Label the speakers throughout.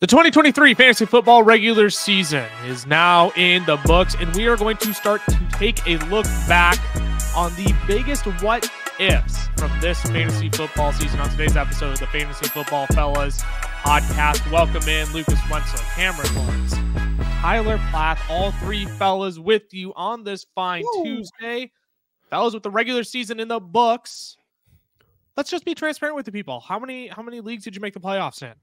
Speaker 1: The 2023 fantasy football regular season is now in the books, and we are going to start to take a look back on the biggest what-ifs from this fantasy football season on today's episode of the Fantasy Football Fellas podcast. Welcome in Lucas Wenzel, Cameron Lawrence, Tyler Plath, all three fellas with you on this fine Tuesday. Fellas, with the regular season in the books, let's just be transparent with the people. How many leagues did you make the playoffs in?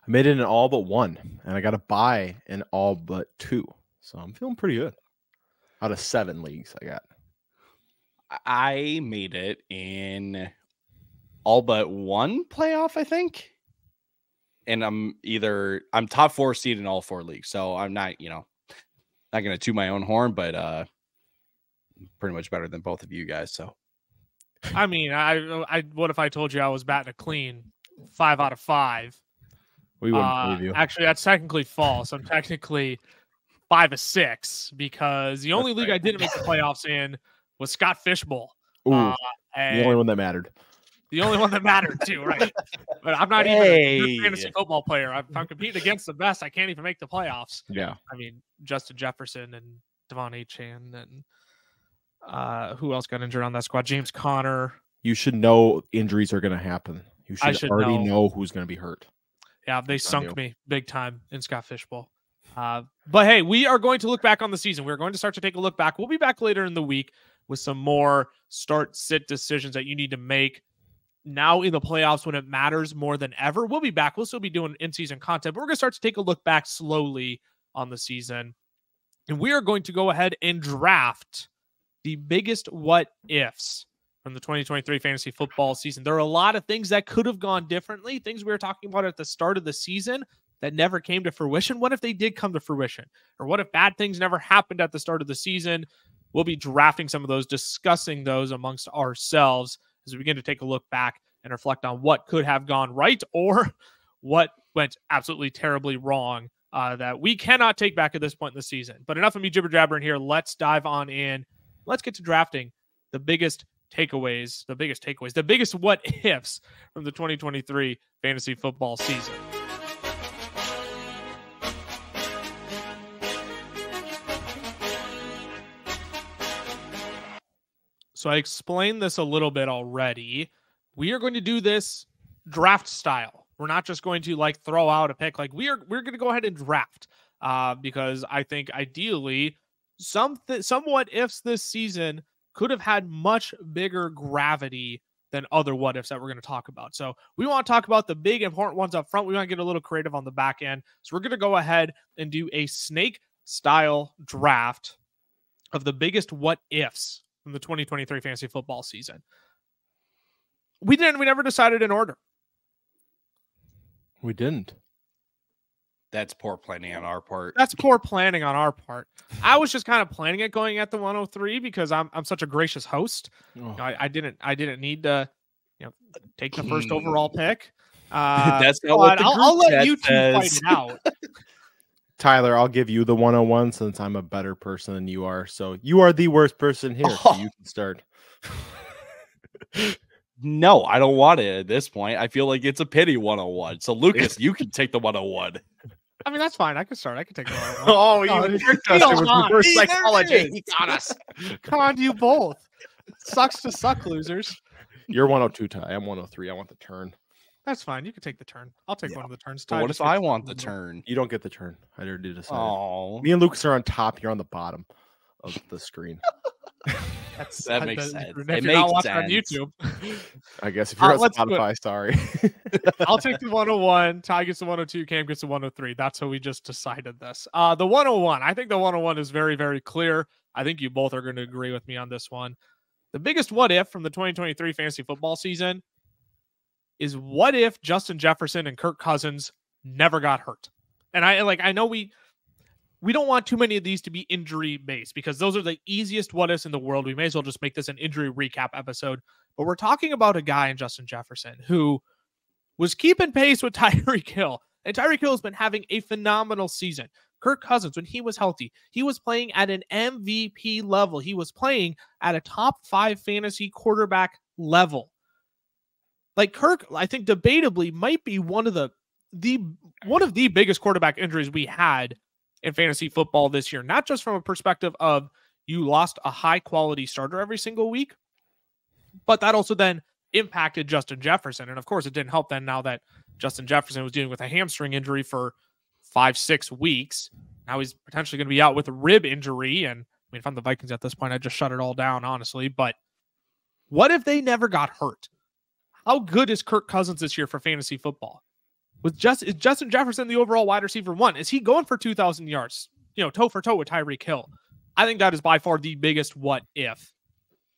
Speaker 2: I made it in all but one, and I got a bye in all but two. So I'm feeling pretty good. Out of 7 leagues I got.
Speaker 3: I made it in all but one playoff, I think. And I'm top 4 seed in all 4 leagues. So I'm not going to toot my own horn, but pretty much better than both of you guys. So,
Speaker 1: I mean, I what if I told you I was batting a clean 5 out of 5?
Speaker 2: We wouldn't believe you.
Speaker 1: Actually, that's technically false. I'm technically 5 of 6 because the only league I didn't make the playoffs in was Scott Fishbowl.
Speaker 2: The only one that mattered.
Speaker 1: The only one that mattered too, right? But I'm not even a good fantasy football player. I'm competing against the best. I can't even make the playoffs.
Speaker 2: Yeah.
Speaker 1: I mean, Justin Jefferson and De'Von Achane and who else got injured on that squad? James Conner.
Speaker 2: You should know injuries are going to happen. You should already know who's going to be hurt.
Speaker 1: Yeah, they sunk me big time in Scott Fishbowl. But hey, we are going to look back on the season. We're going to start to take a look back. We'll be back later in the week with some more start-sit decisions that you need to make now in the playoffs when it matters more than ever. We'll be back. We'll still be doing in-season content, but we're going to start to take a look back slowly on the season. And we are going to go ahead and draft the biggest what-ifs from the 2023 fantasy football season. There are a lot of things that could have gone differently, things we were talking about at the start of the season that never came to fruition. What if they did come to fruition? Or what if bad things never happened at the start of the season? We'll be drafting some of those, discussing those amongst ourselves as we begin to take a look back and reflect on what could have gone right or what went absolutely terribly wrong that we cannot take back at this point in the season. But enough of me jibber-jabbering here. Let's dive on in. Let's get to drafting the biggest takeaways, the biggest what-ifs from the 2023 fantasy football season. So I explained this a little bit already. We are going to do this draft style. We're not just going to throw out a pick. We're going to go ahead and draft because I think ideally some what-ifs this season could have had much bigger gravity than other what-ifs that we're going to talk about. So we want to talk about the big important ones up front. We want to get a little creative on the back end. So we're going to go ahead and do a snake-style draft of the biggest what-ifs from the 2023 fantasy football season. We never decided in order.
Speaker 2: We didn't.
Speaker 3: that's poor planning on our part.
Speaker 1: That's poor planning on our part. I was just kind of planning it going at the 103 because I'm such a gracious host.
Speaker 2: Oh.
Speaker 1: I didn't need to, take the first overall pick.
Speaker 3: That's not what the
Speaker 1: I'll
Speaker 3: group
Speaker 1: let you two
Speaker 3: chat
Speaker 1: fight
Speaker 3: says.
Speaker 1: it out.
Speaker 2: Tyler, I'll give you the 101 since I'm a better person than you are. So you are the worst person here. So you can start.
Speaker 3: No, I don't want it at this point. I feel like it's a pity 101. So Lucas, you can take the 101.
Speaker 1: I mean, that's fine. I can start. I can take the 101.
Speaker 2: Oh,
Speaker 1: you
Speaker 2: tricked us. It was reverse psychology.
Speaker 3: He got us.
Speaker 1: Come on, you both. Sucks to suck, losers.
Speaker 2: You're 102, Ty. I'm 103. I want the turn.
Speaker 1: That's fine. You can take the turn. I'll take one of the turns.
Speaker 3: But
Speaker 1: Ty
Speaker 3: what
Speaker 1: just
Speaker 3: if I
Speaker 1: gets
Speaker 3: want the
Speaker 1: one.
Speaker 3: turn?
Speaker 2: You don't get the turn. I already decided.
Speaker 3: Oh,
Speaker 2: Me and Lucas are on top. You're on the bottom of the screen.
Speaker 3: that makes sense.
Speaker 1: If
Speaker 3: It
Speaker 1: you're not
Speaker 3: makes
Speaker 1: watching on
Speaker 3: sense.
Speaker 1: YouTube,
Speaker 2: I guess if you're on
Speaker 1: let's do it.
Speaker 2: Spotify, sorry.
Speaker 1: I'll take the 101. Ty gets the 102. Cam gets the 103. That's how we just decided this. The 101. I think the 101 is very, very clear. I think you both are going to agree with me on this one. The biggest what if from the 2023 fantasy football season is what if Justin Jefferson and Kirk Cousins never got hurt? And I know we don't want too many of these to be injury based because those are the easiest what ifs in the world. We may as well just make this an injury recap episode. But we're talking about a guy in Justin Jefferson who was keeping pace with Tyreek Hill. And Tyreek Hill has been having a phenomenal season. Kirk Cousins, when he was healthy, he was playing at an MVP level. He was playing at a top 5 fantasy quarterback level. Like Kirk, I think debatably might be one of the one of the biggest quarterback injuries we had in fantasy football this year, not just from a perspective of you lost a high quality starter every single week, but that also then impacted Justin Jefferson. And of course, it didn't help then now that Justin Jefferson was dealing with a hamstring injury for 5-6 weeks. Now he's potentially going to be out with a rib injury. And I mean, if I'm the Vikings at this point, I'd just shut it all down, honestly. But what if they never got hurt? How good is Kirk Cousins this year for fantasy football? Is Justin Jefferson the overall wide receiver one? Is he going for 2,000 yards, toe for toe with Tyreek Hill? I think that is by far the biggest what if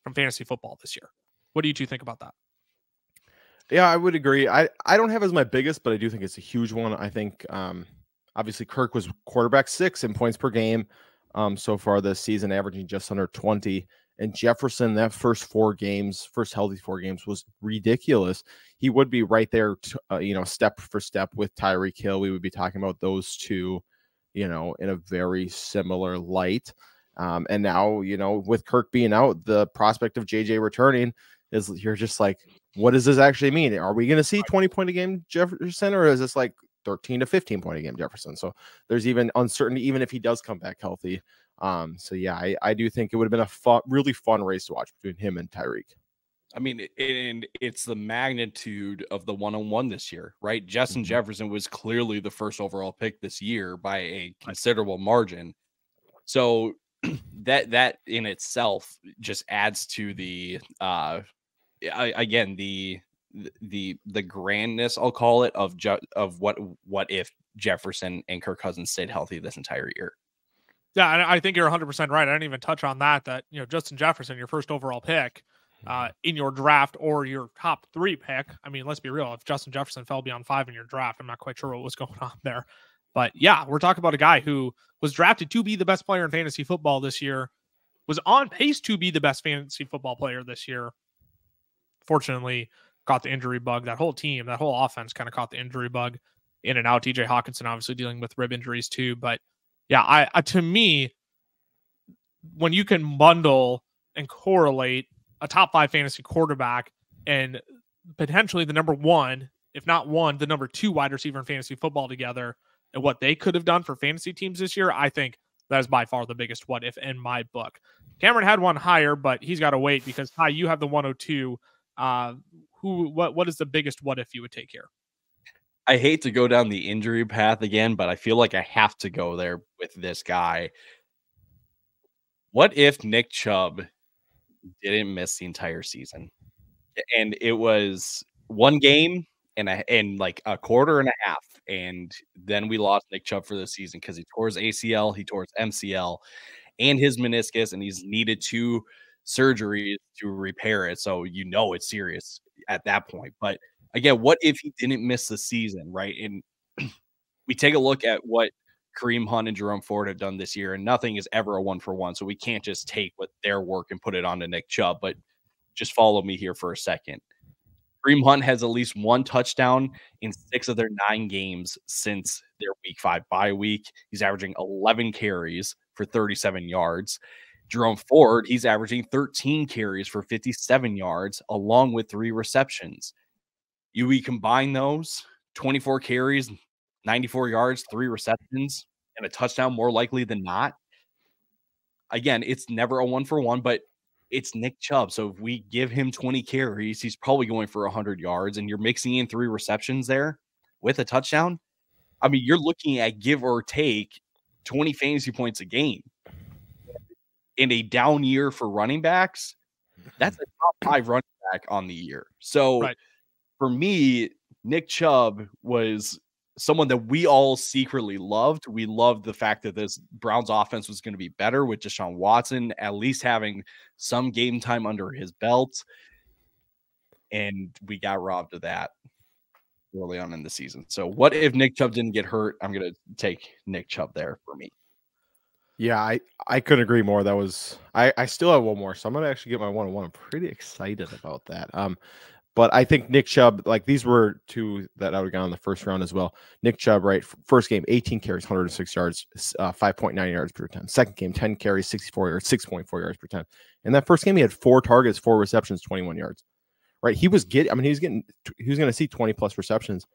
Speaker 1: from fantasy football this year. What do you two think about that?
Speaker 2: Yeah, I would agree. I don't have as my biggest, but I do think it's a huge one. I think obviously Kirk was quarterback 6 in points per game so far this season, averaging just under 20. And Jefferson, that first healthy 4 games was ridiculous. He would be right there, step for step with Tyreek Hill. We would be talking about those two, in a very similar light. And now, with Kirk being out, the prospect of JJ returning is, you're just like, what does this actually mean? Are we going to see 20-point a game Jefferson, or is this like 13 to 15 point a game Jefferson? So there's even uncertainty, even if he does come back healthy. So yeah, I do think it would have been a really fun race to watch between him and Tyreek.
Speaker 3: I mean, and it's the magnitude of the one-on-one this year, right? Justin Jefferson was clearly the first overall pick this year by a considerable margin. So that in itself just adds to the the grandness, I'll call it, of what if Jefferson and Kirk Cousins stayed healthy this entire year.
Speaker 1: Yeah, and I think you're 100% right. I didn't even touch on that Justin Jefferson, your first overall pick in your draft or your top 3 pick. I mean, let's be real. If Justin Jefferson fell beyond 5 in your draft, I'm not quite sure what was going on there. But yeah, we're talking about a guy who was drafted to be the best player in fantasy football this year, was on pace to be the best fantasy football player this year. Fortunately, caught the injury bug. That whole team, that whole offense kind of caught the injury bug in and out. TJ Hawkinson obviously dealing with rib injuries too. But yeah, to me, when you can bundle and correlate a top 5 fantasy quarterback and potentially the number 1, if not 1, the number 2 wide receiver in fantasy football together and what they could have done for fantasy teams this year, I think that is by far the biggest what if in my book. Cameron had one higher, but he's got to wait because Ty, you have the 102. What is the biggest what if you would take here?
Speaker 3: I hate to go down the injury path again, but I feel like I have to go there with this guy. What if Nick Chubb didn't miss the entire season? And it was 1 game and like a quarter and a half. And then we lost Nick Chubb for the season because he tore his ACL, he tore his MCL and his meniscus, and he's needed 2 surgeries to repair it. So it's serious at that point. But again, what if he didn't miss the season, right? And we take a look at what Kareem Hunt and Jerome Ford have done this year, and nothing is ever a 1-for-1. So we can't just take what their work and put it onto Nick Chubb. But just follow me here for a second. Kareem Hunt has at least 1 touchdown in 6 of their 9 games since their week 5 bye week. He's averaging 11 carries for 37 yards. Jerome Ford, he's averaging 13 carries for 57 yards, along with 3 receptions. We combine those, 24 carries, 94 yards, 3 receptions, and a touchdown more likely than not. Again, it's never a 1-for-1, but it's Nick Chubb. So if we give him 20 carries, he's probably going for 100 yards, and you're mixing in 3 receptions there with a touchdown. I mean, you're looking at give or take 20 fantasy points a game. In a down year for running backs, that's a top 5 running back on the year. So for me, Nick Chubb was someone that we all secretly loved. We loved the fact that this Browns offense was going to be better with Deshaun Watson, at least having some game time under his belt. And we got robbed of that early on in the season. So what if Nick Chubb didn't get hurt? I'm going to take Nick Chubb there for me.
Speaker 2: Yeah, I couldn't agree more. That was I still have one more, so I'm gonna actually get my 1-on-1. I'm pretty excited about that. But I think Nick Chubb, like these were 2 that I would have gone in the first round as well. Nick Chubb, right? First game, 18 carries, 106 yards, 5.9 yards per attempt. Second game, 10 carries, 64 yards, 6.4 yards per attempt. In that first game, he had 4 targets, 4 receptions, 21 yards. Right? He was going to see 20 plus receptions.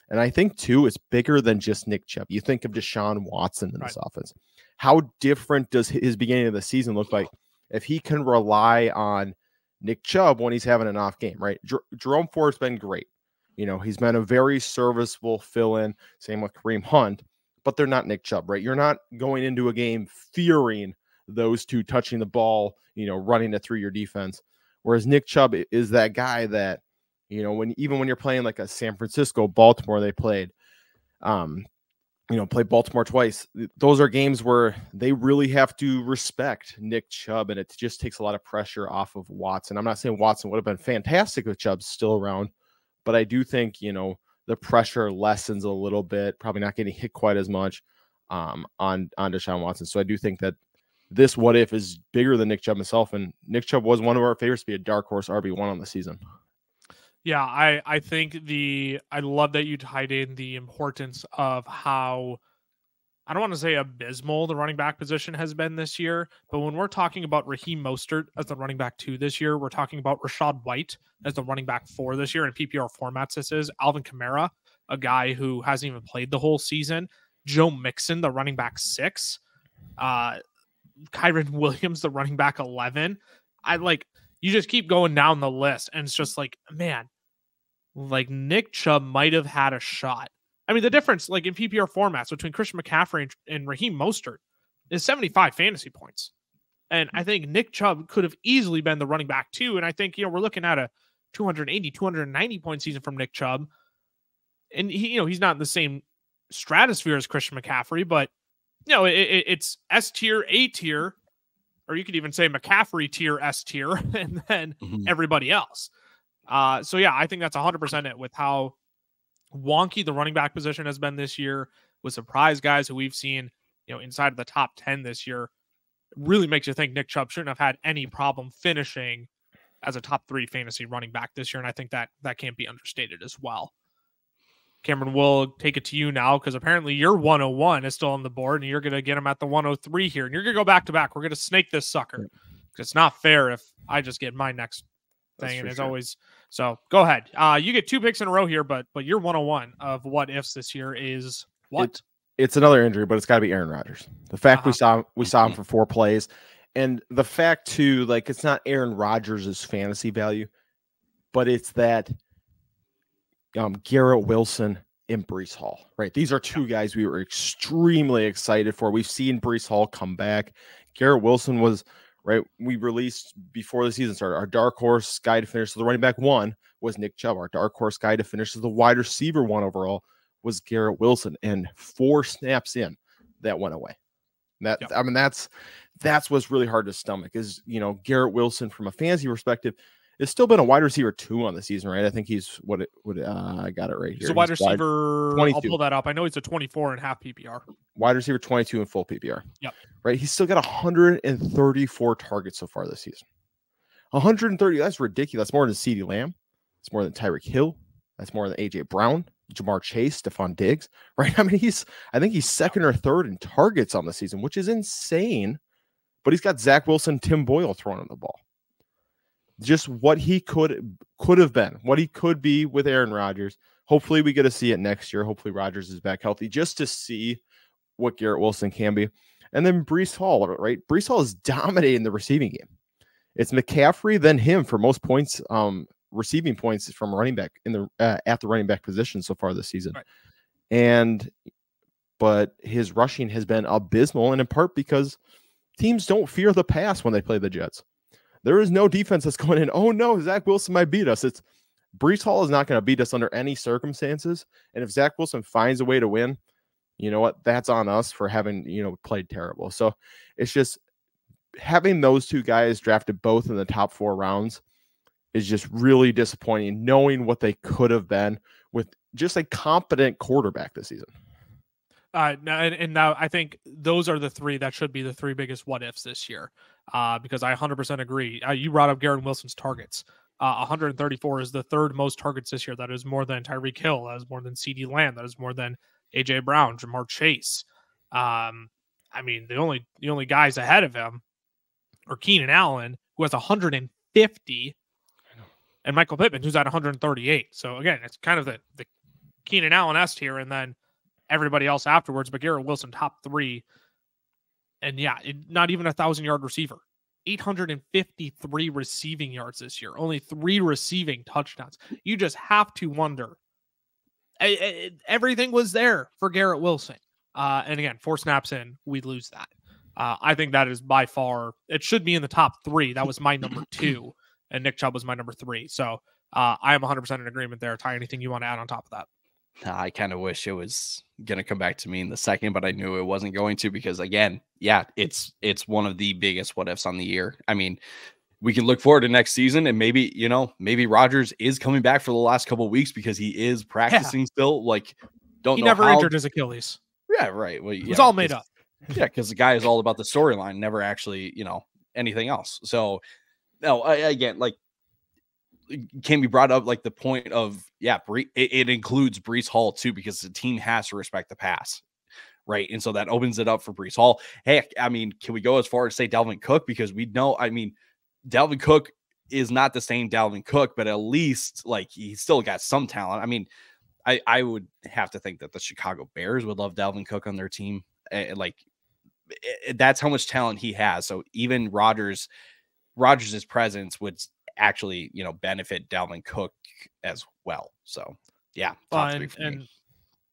Speaker 2: And I think, too, it's bigger than just Nick Chubb. You think of Deshaun Watson in this offense. How different does his beginning of the season look like if he can rely on Nick Chubb when he's having an off game, right? Jerome Ford's been great. He's been a very serviceable fill-in. Same with Kareem Hunt, but they're not Nick Chubb, right? You're not going into a game fearing those two touching the ball, running it through your defense. Whereas Nick Chubb is that guy that, when you're playing like a San Francisco, Baltimore, they played, played Baltimore twice. Those are games where they really have to respect Nick Chubb, and it just takes a lot of pressure off of Watson. I'm not saying Watson would have been fantastic with Chubb still around, but I do think, the pressure lessens a little bit, probably not getting hit quite as much on Deshaun Watson. So I do think that this what if is bigger than Nick Chubb himself, and Nick Chubb was one of our favorites to be a dark horse RB1 on the season.
Speaker 1: Yeah, I think I love that you tied in the importance of how, I don't want to say abysmal the running back position has been this year, but when we're talking about Raheem Mostert as the running back 2 this year, we're talking about Rachaad White as the running back 4 this year in PPR formats. This is Alvin Kamara, a guy who hasn't even played the whole season. Joe Mixon, the running back 6. Kyren Williams, the running back 11. You just keep going down the list, and it's just like, man, like Nick Chubb might have had a shot. I mean, the difference, like in PPR formats between Christian McCaffrey and Raheem Mostert is 75 fantasy points. And I think Nick Chubb could have easily been the running back 2. And I think, we're looking at a 280, 290 point season from Nick Chubb. And he's not in the same stratosphere as Christian McCaffrey, but it's S tier, A tier, or you could even say McCaffrey tier, S tier, and then everybody else. So yeah, I think that's 100% it with how wonky the running back position has been this year, with surprise guys who we've seen, inside of the top 10 this year. It really makes you think Nick Chubb shouldn't have had any problem finishing as a top 3 fantasy running back this year. And I think that can't be understated as well. Cameron, we'll take it to you now, because apparently your 101 is still on the board, and you're going to get him at the 103 here, and you're going to go back to back. We're going to snake this sucker, because it's not fair if I just get my next thing. And it's always, so go ahead. You get 2 picks in a row here, but your 101 of what ifs this year is what?
Speaker 2: It's another injury, but it's got to be Aaron Rodgers. The fact we saw him for 4 plays, and the fact too, like, it's not Aaron Rodgers' fantasy value, but it's that Garrett Wilson and Breece Hall, right? These are 2 guys we were extremely excited for. We've seen Breece Hall come back. Garrett Wilson was, right, we released before the season started, our dark horse guy to finish. So the running back 1 was Nick Chubb. Our dark horse guy to finish as the wide receiver 1 overall was Garrett Wilson. And 4 snaps in, that went away. I mean, that's what's really hard to stomach is, Garrett Wilson from a fantasy perspective, it's still been a wide receiver 2 on the season, right? I think he's I got it right here.
Speaker 1: He's a wide receiver. 22. I'll pull that up. I know he's a 24 and a half PPR.
Speaker 2: Wide receiver 22 in full PPR.
Speaker 1: Yep.
Speaker 2: Right. He's still got 134 targets so far this season. 130. That's ridiculous. That's more than CeeDee Lamb. It's more than Tyreek Hill. That's more than AJ Brown, Jamar Chase, Stephon Diggs. Right. I mean, I think he's 2nd or 3rd in targets on the season, which is insane. But he's got Zach Wilson, Tim Boyle throwing him the ball. Just what he could have been, what he could be with Aaron Rodgers. Hopefully we get to see it next year. Hopefully Rodgers is back healthy just to see what Garrett Wilson can be. And then Breece Hall, right? Breece Hall is dominating the receiving game. It's McCaffrey, then him for most points, receiving points from running back in the at the running back position so far this season. Right. But his rushing has been abysmal, and in part because teams don't fear the pass when they play the Jets. There is no defense that's going in, oh no, Zach Wilson might beat us. It's Breece Hall is not going to beat us under any circumstances. And if Zach Wilson finds a way to win, you know what? That's on us for having, played terrible. So it's just having those 2 guys drafted both in the top 4 rounds is just really disappointing, knowing what they could have been with just a competent quarterback this season.
Speaker 1: Now I think those are the 3 that should be the 3 biggest what ifs this year, because I 100% agree. You brought up Garrett Wilson's targets. 134 is the 3rd most targets this year. That is more than Tyreek Hill. That is more than CeeDee Lamb. That is more than AJ Brown, Jamar Chase. I mean, the only guys ahead of him are Keenan Allen, who has 150, and Michael Pittman, who's at 138. So again, it's kind of the Keenan Allen S tier, and then everybody else afterwards. But Garrett Wilson top 3, and yeah, not even a 1,000-yard receiver. 853 receiving yards this year, only 3 receiving touchdowns. You just have to wonder. Everything was there for Garrett Wilson. And again, 4 snaps in, we lose that. I think that is by far, it should be in the top 3. That was my number 2, and Nick Chubb was my number 3. So I am 100% in agreement there. Ty, anything you want to add on top of that?
Speaker 3: I kind of wish it was going to come back to me in the second, but I knew it wasn't going to because, again, yeah, it's one of the biggest what ifs on the year. I mean, we can look forward to next season, and maybe, maybe Rodgers is coming back for the last couple of weeks because he is practicing still. Like,
Speaker 1: he never injured his Achilles.
Speaker 3: Yeah, right. Well,
Speaker 1: it was all made up.
Speaker 3: Yeah, because the guy is all about the storyline, never actually, anything else. So, no, again, like, can be brought up like the point of, yeah, it includes Breece Hall too, because the team has to respect the pass, right? And so that opens it up for Breece Hall. Heck, I mean, can we go as far as say Dalvin Cook? Because we know, I mean, Dalvin Cook is not the same Dalvin Cook, but at least like he's still got some talent. I mean, I would have to think that the Chicago Bears would love Dalvin Cook on their team. That's how much talent he has. So even Rodgers' presence would actually, benefit Dalvin Cook as well. So yeah.
Speaker 1: And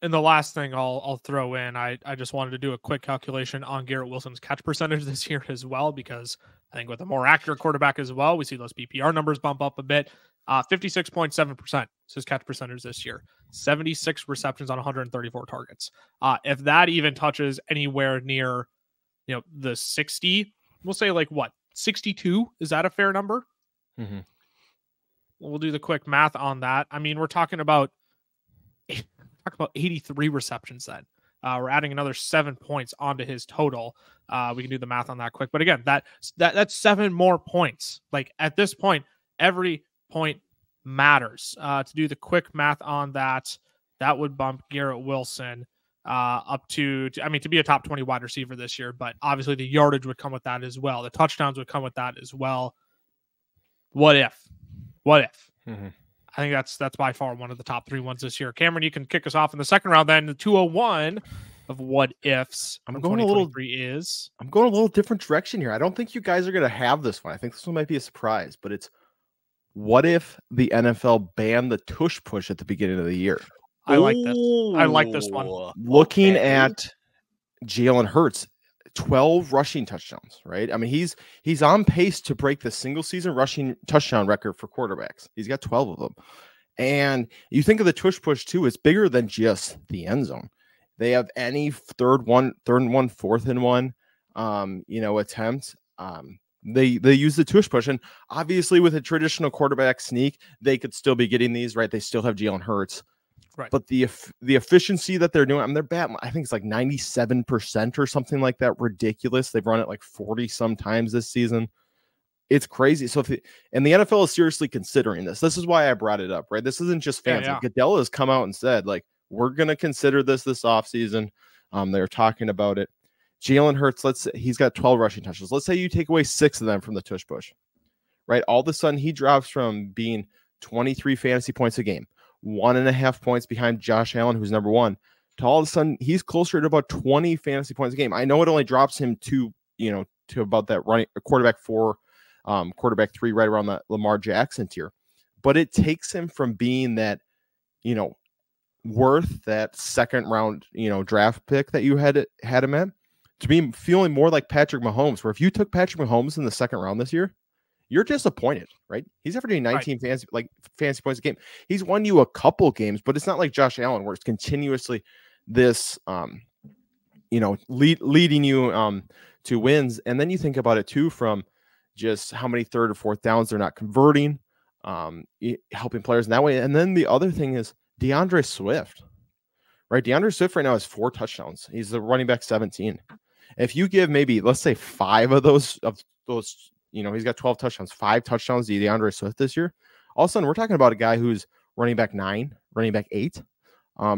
Speaker 1: the last thing I'll throw in, I just wanted to do a quick calculation on Garrett Wilson's catch percentage this year as well, because I think with a more accurate quarterback as well, we see those PPR numbers bump up a bit. 56.7% is his catch percentage this year. 76 receptions on 134 targets. If that even touches anywhere near, the 60, we'll say like what, 62? Is that a fair number?
Speaker 2: Mm-hmm.
Speaker 1: We'll do the quick math on that. I mean, we're talking about 83 receptions then. We're adding another 7 points onto his total. We can do the math on that quick. But again, that's 7 more points. Like at this point, every point matters. To do the quick math on that, that would bump Garrett Wilson up to be a top 20 wide receiver this year. But obviously the yardage would come with that as well. The touchdowns would come with that as well. What if? Mm-hmm. I think that's by far one of the top 3 ones this year. Cameron, you can kick us off in the second round. Then the 201 of what ifs.
Speaker 2: I'm going a little different direction here. I don't think you guys are going to have this one. I think this one might be a surprise, but it's what if the NFL banned the tush push at the beginning of the year?
Speaker 1: I like this one.
Speaker 2: Looking at Jalen Hurts, 12 rushing touchdowns, right? I mean, he's on pace to break the single season rushing touchdown record for quarterbacks. He's got 12 of them. And you think of the tush push too, it's bigger than just the end zone. They have any third and one, fourth and one, attempt. They use the tush push. And obviously with a traditional quarterback sneak, they could still be getting these, right? They still have Jalen Hurts.
Speaker 1: Right.
Speaker 2: But the efficiency that they're doing, I mean, they're bad. I think it's like 97% or something like that. Ridiculous. They've run it like 40 sometimes this season. It's crazy. So and the NFL is seriously considering this. This is why I brought it up, right? This isn't just fans.
Speaker 1: Yeah.
Speaker 2: Goodell has come out and said, like, we're going to consider this offseason. They're talking about it. Jalen Hurts, he's got 12 rushing touchdowns. Let's say you take away 6 of them from the tush push, right? All of a sudden he drops from being 23 fantasy points a game, 1.5 points behind Josh Allen, who's number 1, to all of a sudden he's closer to about 20 fantasy points a game. I know it only drops him to about that running quarterback 4, quarterback 3, right around that Lamar Jackson tier, but it takes him from being that, worth that second round, draft pick that you had him at, to be feeling more like Patrick Mahomes, where if you took Patrick Mahomes in the second round this year, you're disappointed, right? He's averaging 19 fantasy points a game. He's won you a couple games, but it's not like Josh Allen where it's continuously this, leading you to wins. And then you think about it too, from just how many third or fourth downs they're not converting, helping players in that way. And then the other thing is DeAndre Swift, right? DeAndre Swift right now has 4 touchdowns. He's the running back 17. If you give maybe, let's say 5 of those, he's got 12 touchdowns, 5 touchdowns to DeAndre Swift this year. All of a sudden, we're talking about a guy who's running back 9, running back 8,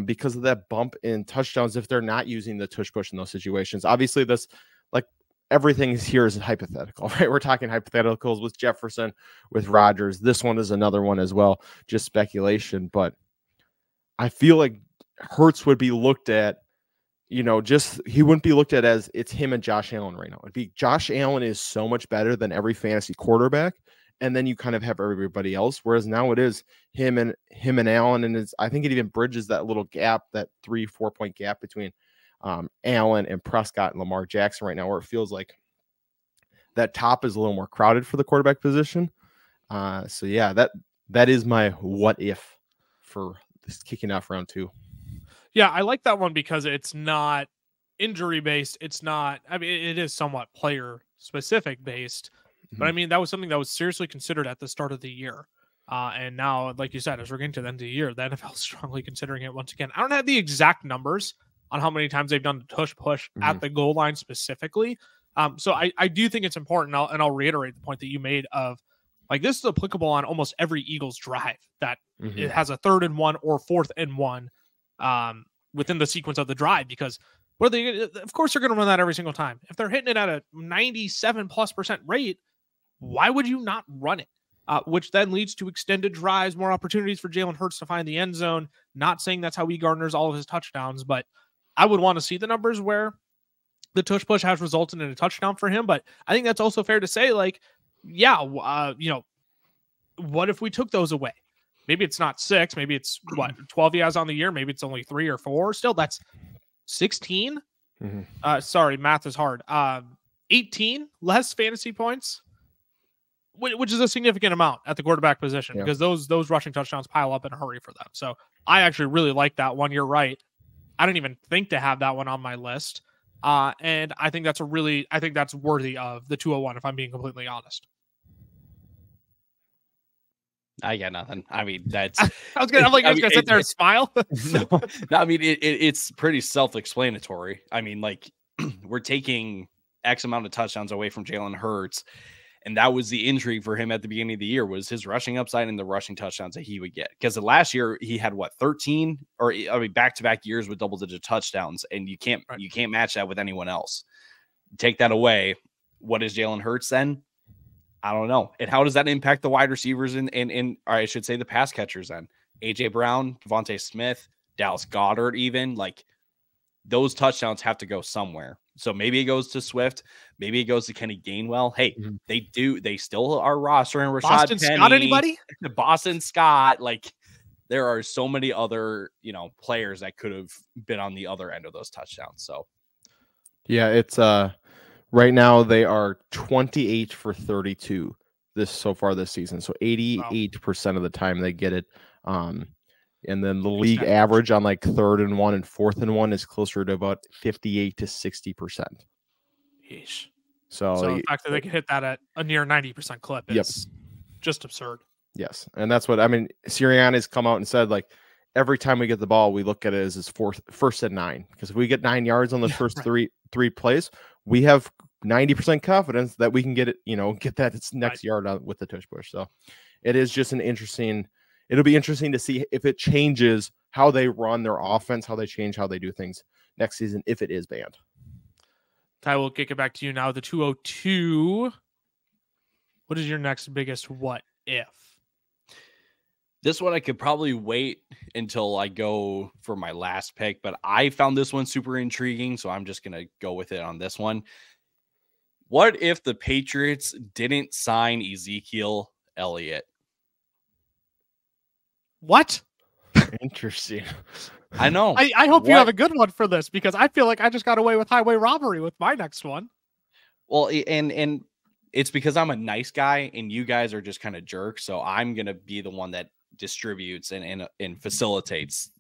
Speaker 2: because of that bump in touchdowns if they're not using the tush push in those situations. Obviously, this, like, everything here is hypothetical, right? We're talking hypotheticals with Jefferson, with Rodgers. This one is another one as well, just speculation. But I feel like Hurts would be looked at, he wouldn't be looked at as it's him and Josh Allen right now. It'd be Josh Allen is so much better than every fantasy quarterback. And then you kind of have everybody else. Whereas now it is him and Allen. And I think it even bridges that little gap, that 3-4 point gap between Allen and Prescott and Lamar Jackson right now, where it feels like that top is a little more crowded for the quarterback position. So yeah, that is my what if for this kicking off round 2.
Speaker 1: Yeah, I like that one because it's not injury based. It's not, it is somewhat player specific based, but I mean, that was something that was seriously considered at the start of the year. And now, like you said, as we're getting to the end of the year, the NFL is strongly considering it once again. I don't have the exact numbers on how many times they've done the tush push at the goal line specifically. So I do think it's important. I'll reiterate the point that you made of, like, this is applicable on almost every Eagles drive that it has a 3rd and 1 or 4th and 1 within the sequence of the drive, because of course they're going to run that every single time. If they're hitting it at a 97+% rate, why would you not run it? Which then leads to extended drives, more opportunities for Jalen Hurts to find the end zone. Not saying that's how he garners all of his touchdowns, but I would want to see the numbers where the tush push has resulted in a touchdown for him. But I think that's also fair to say, like, yeah, what if we took those away? Maybe it's not 6, maybe it's 12 he has on the year, maybe it's only 3 or 4. Still, that's 16. Sorry, math is hard. 18 less fantasy points, which is a significant amount at the quarterback position, because those rushing touchdowns pile up in a hurry for them. So I actually really like that one. You're right. I didn't even think to have that one on my list. And I think that's worthy of the 201, if I'm being completely honest.
Speaker 3: I got nothing. I mean, that's.
Speaker 1: I was gonna sit there and smile.
Speaker 3: No, I mean, it's pretty self-explanatory. I mean, like, we're taking X amount of touchdowns away from Jalen Hurts, and that was the intrigue for him at the beginning of the year, was his rushing upside and the rushing touchdowns that he would get. Because the last year he had 13 or back-to-back years with double-digit touchdowns, and you can't match that with anyone else. Take that away. What is Jalen Hurts then? I don't know. And how does that impact the wide receivers and or I should say the pass catchers then? AJ Brown, Devontae Smith, Dallas Goedert, even, like, those touchdowns have to go somewhere. So maybe it goes to Swift, maybe it goes to Kenny Gainwell. Hey, they still are rostering Rashad
Speaker 1: Boston
Speaker 3: Penny,
Speaker 1: Scott, anybody?
Speaker 3: Boston Scott. Like, there are so many other, players that could have been on the other end of those touchdowns. So
Speaker 2: yeah, it's right now they are 28 for 32 so far this season. So 88% of the time they get it. And then the league average on, like, 3rd and 1 and 4th and 1 is closer to about 58 to 60%.
Speaker 1: Yeesh.
Speaker 2: So
Speaker 1: the fact that they can hit that at a near 90% clip is just absurd.
Speaker 2: Yes. And that's what, I mean, Sirianni's come out and said, like, every time we get the ball, we look at it as his 1st and 9. Because if we get 9 yards on the first three plays, we have 90% confidence that we can get it, get that next yard out with the tush push. So it is just it'll be interesting to see if it changes how they run their offense, how they change how they do things next season, if it is banned.
Speaker 1: Ty, we'll kick it back to you now. The 202. What is your next biggest what if?
Speaker 3: This one I could probably wait until I go for my last pick, but I found this one super intriguing, so I'm just going to go with it on this one. What if the Patriots didn't sign Ezekiel Elliott?
Speaker 1: What?
Speaker 2: Interesting.
Speaker 3: I know.
Speaker 1: I hope you have a good one for this, because I feel like I just got away with highway robbery with my next one.
Speaker 3: Well, and it's because I'm a nice guy and you guys are just kind of jerks. So I'm going to be the one that distributes and facilitates,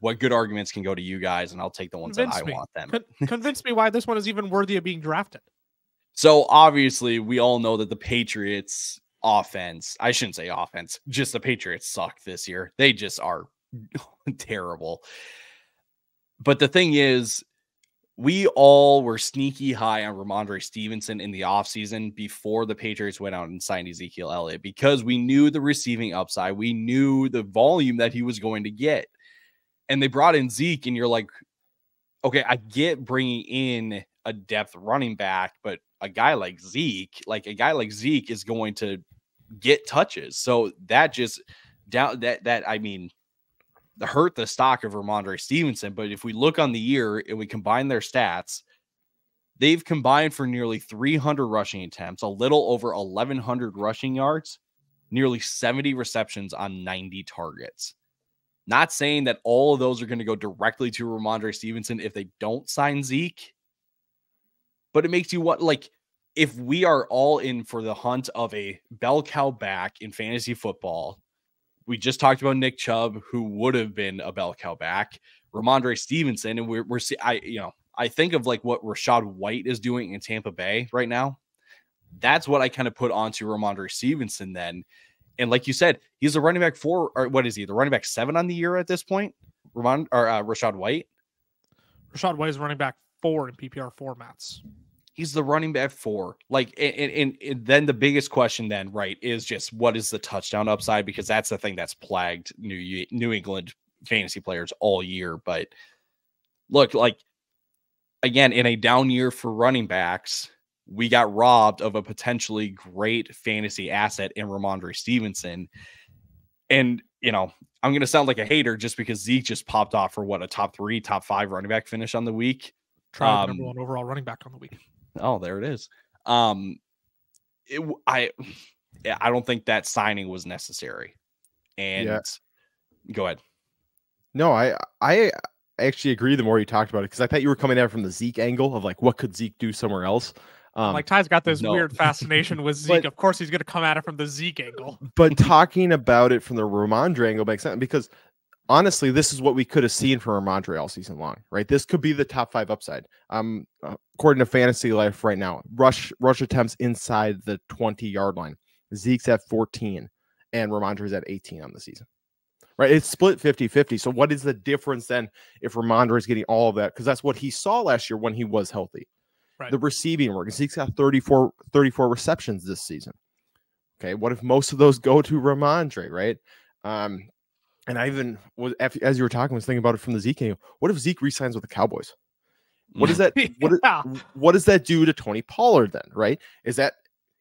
Speaker 3: what good arguments can go to you guys, and I'll take the ones that I want them.
Speaker 1: Convince me why this one is even worthy of being drafted.
Speaker 3: So obviously we all know that the Patriots offense, I shouldn't say offense, just the Patriots suck this year. They just are terrible. But the thing is, we all were sneaky high on Ramondre Stevenson in the offseason before the Patriots went out and signed Ezekiel Elliott, because we knew the receiving upside. We knew the volume that he was going to get. And they brought in Zeke, and you're like, okay, I get bringing in a depth running back, but a guy like Zeke is going to get touches. So that just I mean, hurt the stock of Ramondre Stevenson. But if we look on the year and we combine their stats, they've combined for nearly 300 rushing attempts, a little over 1,100 rushing yards, nearly 70 receptions on 90 targets. Not saying that all of those are going to go directly to Ramondre Stevenson if they don't sign Zeke, but it makes you what, like, if we are all in for the hunt of a bell cow back in fantasy football, we just talked about Nick Chubb, who would have been a bell cow back, Ramondre Stevenson, and I think of like what Rachaad White is doing in Tampa Bay right now. That's what I kind of put onto Ramondre Stevenson then. And like you said, he's a running back 4, or what is he? The running back 7 on the year at this point? Rachaad White?
Speaker 1: Rachaad White is running back 4 in PPR formats.
Speaker 3: He's the running back 4. Like, and then the biggest question then, right, is just what is the touchdown upside? Because that's the thing that's plagued New England fantasy players all year. But look, like, again, in a down year for running backs, we got robbed of a potentially great fantasy asset in Ramondre Stevenson. And, I'm going to sound like a hater just because Zeke just popped off for what, a top 3, top 5 running back finish on the week.
Speaker 1: Try number 1 overall running back on the week.
Speaker 3: Oh, there it is. I don't think that signing was necessary. And go ahead.
Speaker 2: No, I actually agree the more you talked about it, because I thought you were coming at it from the Zeke angle of like, what could Zeke do somewhere else?
Speaker 1: Like Ty's got this weird fascination with Zeke. Of course, he's going to come at it from the Zeke angle.
Speaker 2: But talking about it from the Ramondre angle makes sense, because honestly, this is what we could have seen from Ramondre all season long, right? This could be the top 5 upside. According to Fantasy Life right now, rush attempts inside the 20-yard line. Zeke's at 14 and Ramondre's at 18 on the season. Right? It's split 50-50. So what is the difference then if Ramondre is getting all of that? Because that's what he saw last year when he was healthy. Right. The receiving work. Zeke's got 34 receptions this season. Okay, what if most of those go to Ramondre, right? And I even was, as you were talking, was thinking about it from the Zeke angle. What if Zeke re-signs with the Cowboys? What does that? What does that do to Tony Pollard then? Right? Is that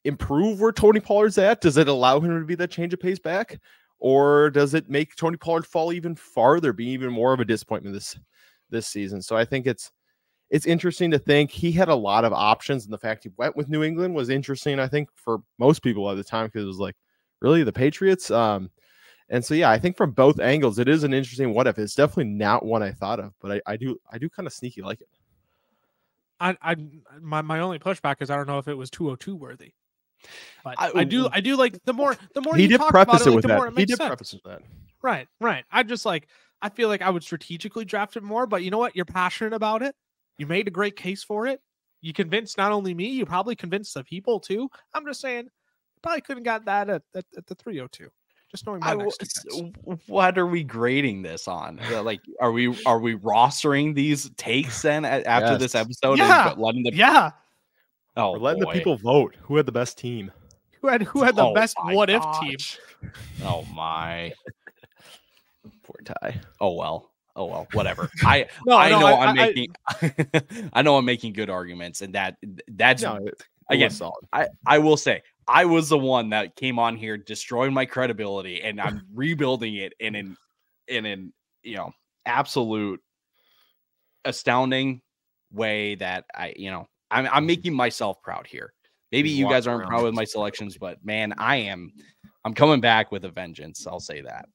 Speaker 2: improve where Tony Pollard's at? Does it allow him to be that change of pace back, or does it make Tony Pollard fall even farther, be even more of a disappointment this season? So I think it's interesting to think he had a lot of options, and the fact he went with New England was interesting, I think, for most people at the time, because it was like, really, the Patriots? And so, yeah, I think from both angles, it is an interesting what if. It's definitely not one I thought of, but I do kind of sneaky like it.
Speaker 1: My only pushback is I don't know if it was 202 worthy, but I do like the more
Speaker 2: he
Speaker 1: you
Speaker 2: did
Speaker 1: talk
Speaker 2: preface
Speaker 1: about
Speaker 2: it with
Speaker 1: the more
Speaker 2: that.
Speaker 1: it makes
Speaker 2: He did
Speaker 1: sense.
Speaker 2: preface it with that.
Speaker 1: Right. I feel like I would strategically draft it more, but you know what? You're passionate about it. You made a great case for it. You convinced not only me, you probably convinced the people too. I'm just saying, probably couldn't got that at the 302. Just knowing my
Speaker 3: what are we grading this on? Like, are we rostering these takes then after this episode?
Speaker 1: Yeah.
Speaker 3: And letting the
Speaker 2: we're letting the people vote. Who had the best team?
Speaker 1: Who had the best what if team?
Speaker 3: Oh my.
Speaker 2: Poor Ty.
Speaker 3: Oh well, whatever. I know I'm making good arguments, and that's again. I will say I was the one that came on here destroying my credibility, and I'm rebuilding it in an absolute astounding way that I'm making myself proud here. Maybe you guys aren't proud with my selections, but man, I'm coming back with a vengeance. I'll say that.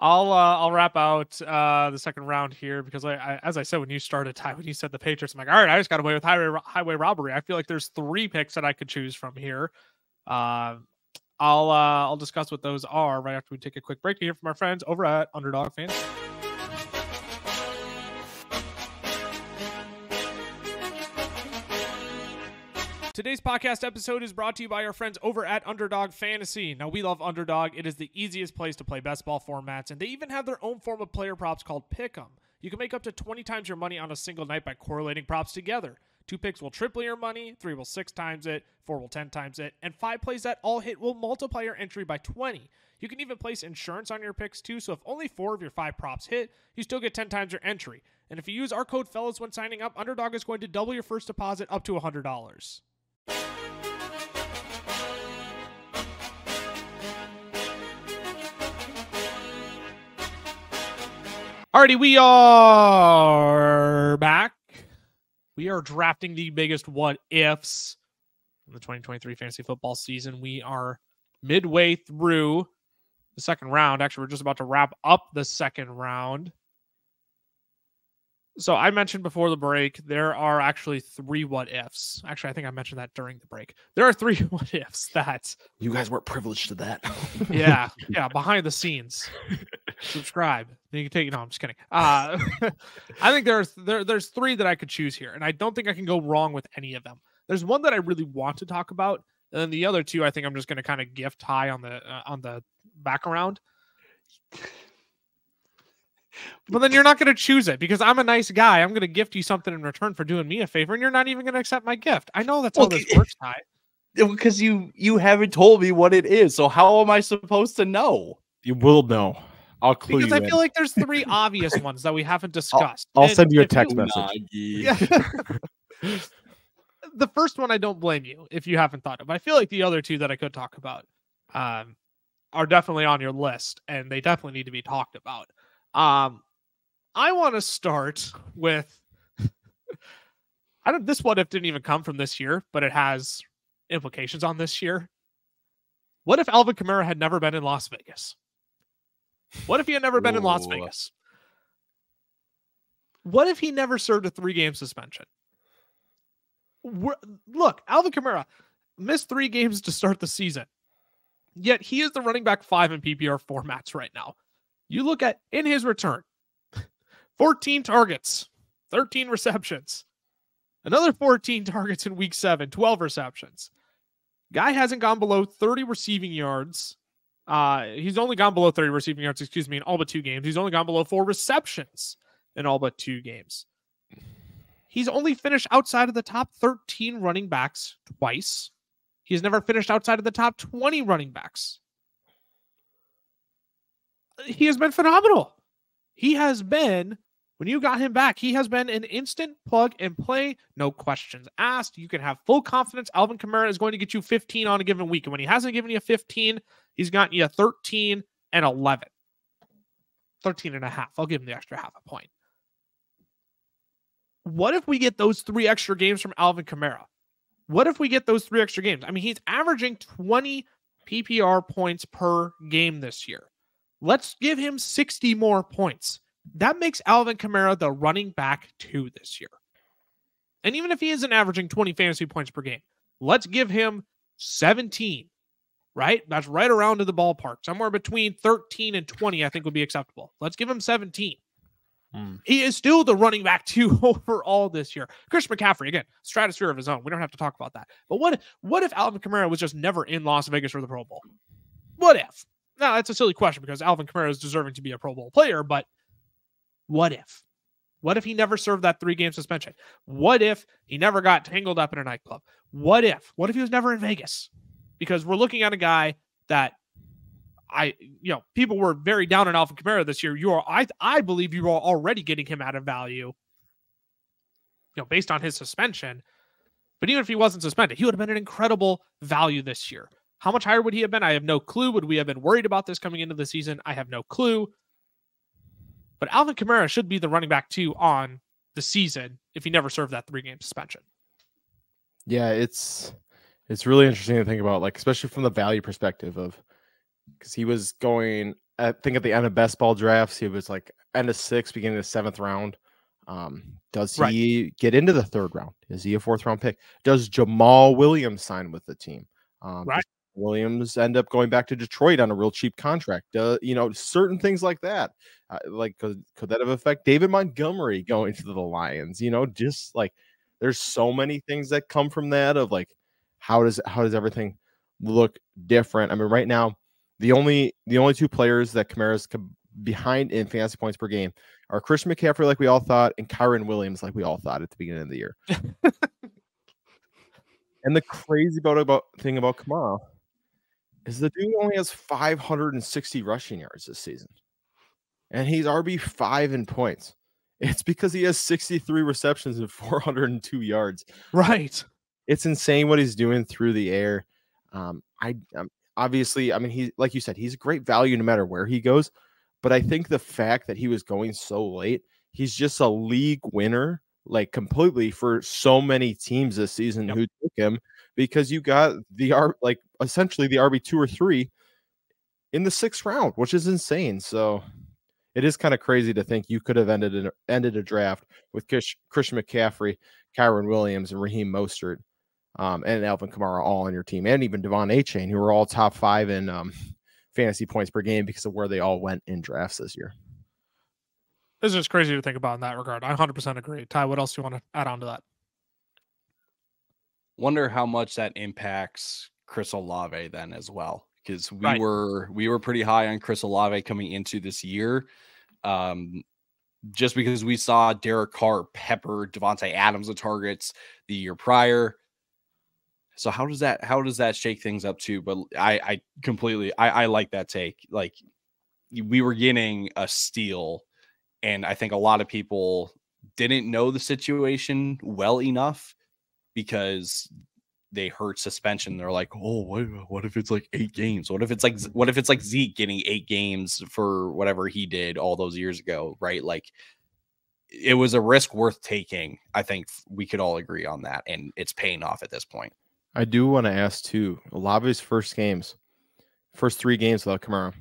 Speaker 1: I'll wrap out the second round here, because as I said when you started, Ty, when you said the Patriots, I'm like, all right, I just got away with highway robbery. I feel like there's 3 picks that I could choose from here. I'll discuss what those are right after we take a quick break to hear from our friends over at Underdog Fantasy. Today's podcast episode is brought to you by our friends over at Underdog Fantasy. Now, we love Underdog. It is the easiest place to play best ball formats, and they even have their own form of player props called Pick'em. You can make up to 20 times your money on a single night by correlating props together. 2 picks will triple your money, 3 will 6 times it, 4 will 10 times it, and 5 plays that all hit will multiply your entry by 20. You can even place insurance on your picks too, so if only 4 of your 5 props hit, you still get 10 times your entry. And if you use our code FELLAS when signing up, Underdog is going to double your first deposit up to $100. Alrighty, we are back. We are drafting the biggest what-ifs in the 2023 fantasy football season. We are midway through the second round. Actually, we're just about to wrap up the second round. So I mentioned before the break, there are actually 3 what-ifs. Actually, I think I mentioned that during the break. There are 3 what-ifs that...
Speaker 2: You guys weren't privileged to that.
Speaker 1: yeah, behind the scenes. Subscribe. You can take it. No, I'm just kidding. I think there's 3 that I could choose here, and I don't think I can go wrong with any of them. There's one that I really want to talk about, and then the other 2 I think I'm just going to kind of gift high on the background. But then you're not going to choose it because I'm a nice guy. I'm going to gift you something in return for doing me a favor, and you're not even going to accept my gift. I know that's how this works, Ty.
Speaker 3: Because you haven't told me what it is, so how am I supposed to know?
Speaker 2: You will know. I'll clue
Speaker 1: because
Speaker 2: you
Speaker 1: I feel like there's 3 obvious ones that we haven't discussed.
Speaker 2: I'll send you a text message.
Speaker 1: Yeah. The first one I don't blame you if you haven't thought of. I feel like the other 2 that I could talk about are definitely on your list, and they definitely need to be talked about. I want to start with this what if didn't even come from this year, but it has implications on this year. What if Alvin Kamara had never been in Las Vegas? What if he had never been in Las Vegas? What if he never served a 3-game suspension? Look, Alvin Kamara missed 3 games to start the season, yet he is the running back 5 in PPR formats right now. You look at in his return, 14 targets, 13 receptions, another 14 targets in week 7, 12 receptions. Guy hasn't gone below 30 receiving yards. He's only gone below 30 receiving yards, in all but 2 games. He's only gone below 4 receptions in all but 2 games. He's only finished outside of the top 13 running backs twice. He's never finished outside of the top 20 running backs. He has been phenomenal. He has been, when you got him back, he has been an instant plug and play, no questions asked. You can have full confidence Alvin Kamara is going to get you 15 on a given week. And when he hasn't given you 15, he's gotten you 13 and 11. 13 and a half. I'll give him the extra half a point. What if we get those 3 extra games from Alvin Kamara? What if we get those 3 extra games? I mean, he's averaging 20 PPR points per game this year. Let's give him 60 more points. That makes Alvin Kamara the running back 2 this year. And even if he isn't averaging 20 fantasy points per game, let's give him 17, right? That's right around to the ballpark. Somewhere between 13 and 20, I think would be acceptable. Let's give him 17. He is still the running back 2 overall this year. Christian McCaffrey, again, stratosphere of his own. We don't have to talk about that. But what if Alvin Kamara was just never in Las Vegas for the Pro Bowl? What if? Now, that's a silly question because Alvin Kamara is deserving to be a Pro Bowl player, but what if? What if he never served that 3-game suspension? What if he never got tangled up in a nightclub? What if? What if he was never in Vegas? Because we're looking at a guy that people were very down on Alvin Kamara this year. I believe you are already getting him out of value, based on his suspension. But even if he wasn't suspended, he would have been an incredible value this year. How much higher would he have been? I have no clue. Would we have been worried about this coming into the season? I have no clue. But Alvin Kamara should be the running back 2 on the season if he never served that 3-game suspension.
Speaker 2: Yeah, it's really interesting to think about, like, especially from the value perspective of, because he was going, I think at the end of best ball drafts, he was like end of 6th, beginning of 7th round. Does he get into the 3rd round? Is he a 4th round pick? Does Jamal Williams sign with the team? Right. Williams end up going back to Detroit on a real cheap contract. Certain things like that. Could that have affected David Montgomery going to the Lions? Just like there's so many things that come from that of like, how does everything look different? I mean, right now, the only 2 players that Kamara's behind in fantasy points per game are Christian McCaffrey, like we all thought, and Kyron Williams, like we all thought at the beginning of the year. And the crazy thing about Kamara is the dude only has 560 rushing yards this season. And he's RB5 in points. It's because he has 63 receptions and 402 yards.
Speaker 1: Right.
Speaker 2: It's insane what he's doing through the air. Obviously, I mean, he, like you said, he's a great value no matter where he goes. But I think the fact that he was going so late, he's just a league winner, like completely for so many teams this season who took him, because you got essentially the RB2 or 3 in the 6th round, which is insane. So it is kind of crazy to think you could have ended a draft with Christian McCaffrey, Kyron Williams, and Raheem Mostert, and Alvin Kamara all on your team, and even De'Von Achane, who were all top 5 in fantasy points per game because of where they all went in drafts this year.
Speaker 1: It's just crazy to think about in that regard. I 100% agree. Ty, what else do you want to add on to that?
Speaker 3: Wonder how much that impacts Chris Olave then as well, because we were pretty high on Chris Olave coming into this year, just because we saw Derek Carr pepper Devontae Adams with targets the year prior. So how does that shake things up too? But I completely like that take. Like, we were getting a steal, and I think a lot of people didn't know the situation well enough because they heard suspension. They're like, oh, what if it's like 8 games? What if it's like Zeke getting 8 games for whatever he did all those years ago, right? Like, it was a risk worth taking. I think we could all agree on that, and it's paying off at this point.
Speaker 2: I do want to ask too, Olave's first 3 games without Kamara,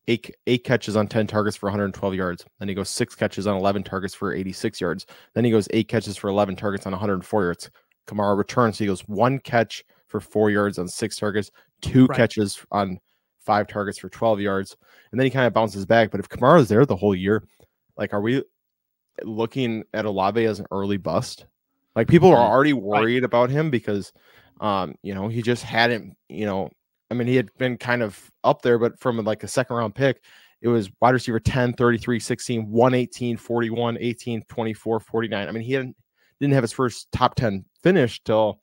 Speaker 2: 8 catches on 10 targets for 112 yards. Then he goes 6 catches on 11 targets for 86 yards. Then he goes 8 catches for 11 targets on 104 yards. Kamara returns. So he goes 1 catch for 4 yards on 6 targets, 2 catches on 5 targets for 12 yards. And then he kind of bounces back. But if Kamara is there the whole year, like, are we looking at Olave as an early bust? Like, people are already worried about him because, he just hadn't, I mean, he had been kind of up there, but from like a 2nd round pick, it was wide receiver 10, 33, 16, 118, 41, 18, 24, 49. I mean, he didn't have his first top 10 finish till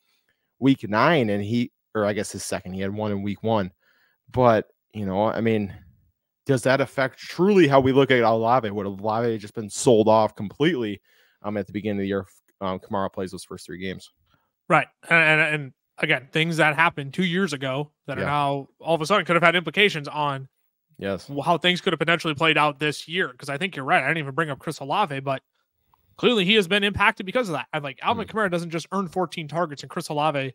Speaker 2: week 9, and I guess his second, he had 1 in week 1. But, I mean, does that affect truly how we look at Olave? Would Olave just been sold off completely at the beginning of the year? Kamara plays those first 3 games.
Speaker 1: Right. And again, things that happened 2 years ago that are now all of a sudden could have had implications on how things could have potentially played out this year. Because I think you're right. I didn't even bring up Chris Olave, but clearly he has been impacted because of that. I'm like, Alvin Kamara doesn't just earn 14 targets and Chris Olave,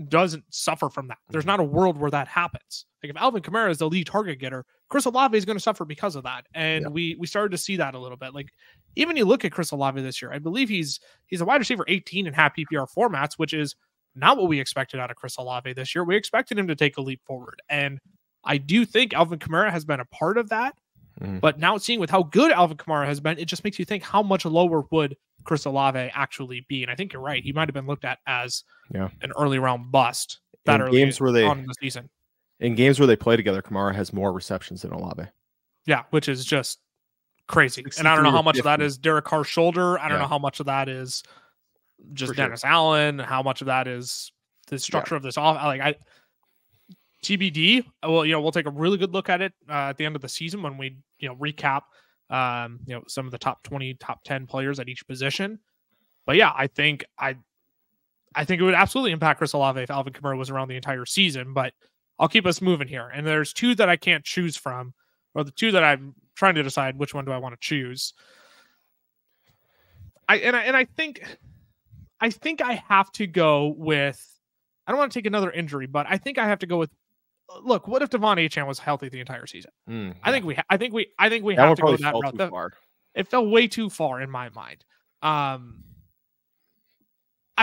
Speaker 1: doesn't suffer from that. There's not a world where that happens. Like, if Alvin Kamara is the lead target getter, Chris Olave is going to suffer because of that. And we started to see that a little bit. Like, even you look at Chris Olave this year, I believe he's a wide receiver 18 in half PPR formats, which is not what we expected out of Chris Olave this year. We expected him to take a leap forward. And I do think Alvin Kamara has been a part of that. But now seeing with how good Alvin Kamara has been, it just makes you think, how much lower would Chris Olave actually be? And I think you're right. He might have been looked at as an early round bust that early on in the season.
Speaker 2: In games where they play together, Kamara has more receptions than Olave.
Speaker 1: Yeah, which is just crazy. And I don't know how much of that is Derek Carr's shoulder. I don't know how much of that is just Dennis Allen. How much of that is the structure of this off. TBD. Well, we'll take a really good look at it at the end of the season when we, recap, some of the top 20, top 10 players at each position. But yeah, I think it would absolutely impact Chris Olave if Alvin Kamara was around the entire season. But I'll keep us moving here. And there's 2 that I can't choose from, or the 2 that I'm trying to decide which one do I want to choose. I think I have to go with. I don't want to take another injury, but I think I have to go with. Look, what if De'Von Achane was healthy the entire season? I think we have to go that route. It fell way too far in my mind. I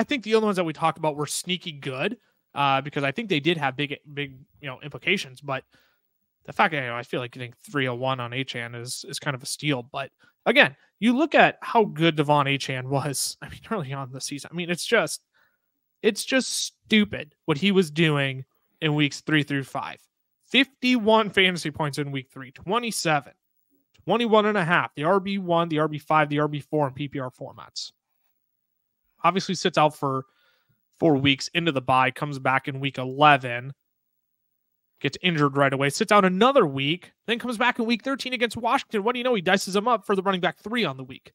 Speaker 1: think the other ones that we talked about were sneaky good because I think they did have big implications. But the fact that I feel like getting 301 on Achane is kind of a steal. But again, you look at how good De'Von Achane was. I mean, early on in the season. I mean, it's just stupid what he was doing in weeks 3 through 5. 51 fantasy points in week 3, 27, 21.5, the RB1, the RB5, the RB4 in PPR formats. Obviously sits out for 4 weeks into the bye, comes back in week 11, gets injured right away, sits out another week, then comes back in week 13 against Washington. What do you know? He dices him up for the running back 3 on the week.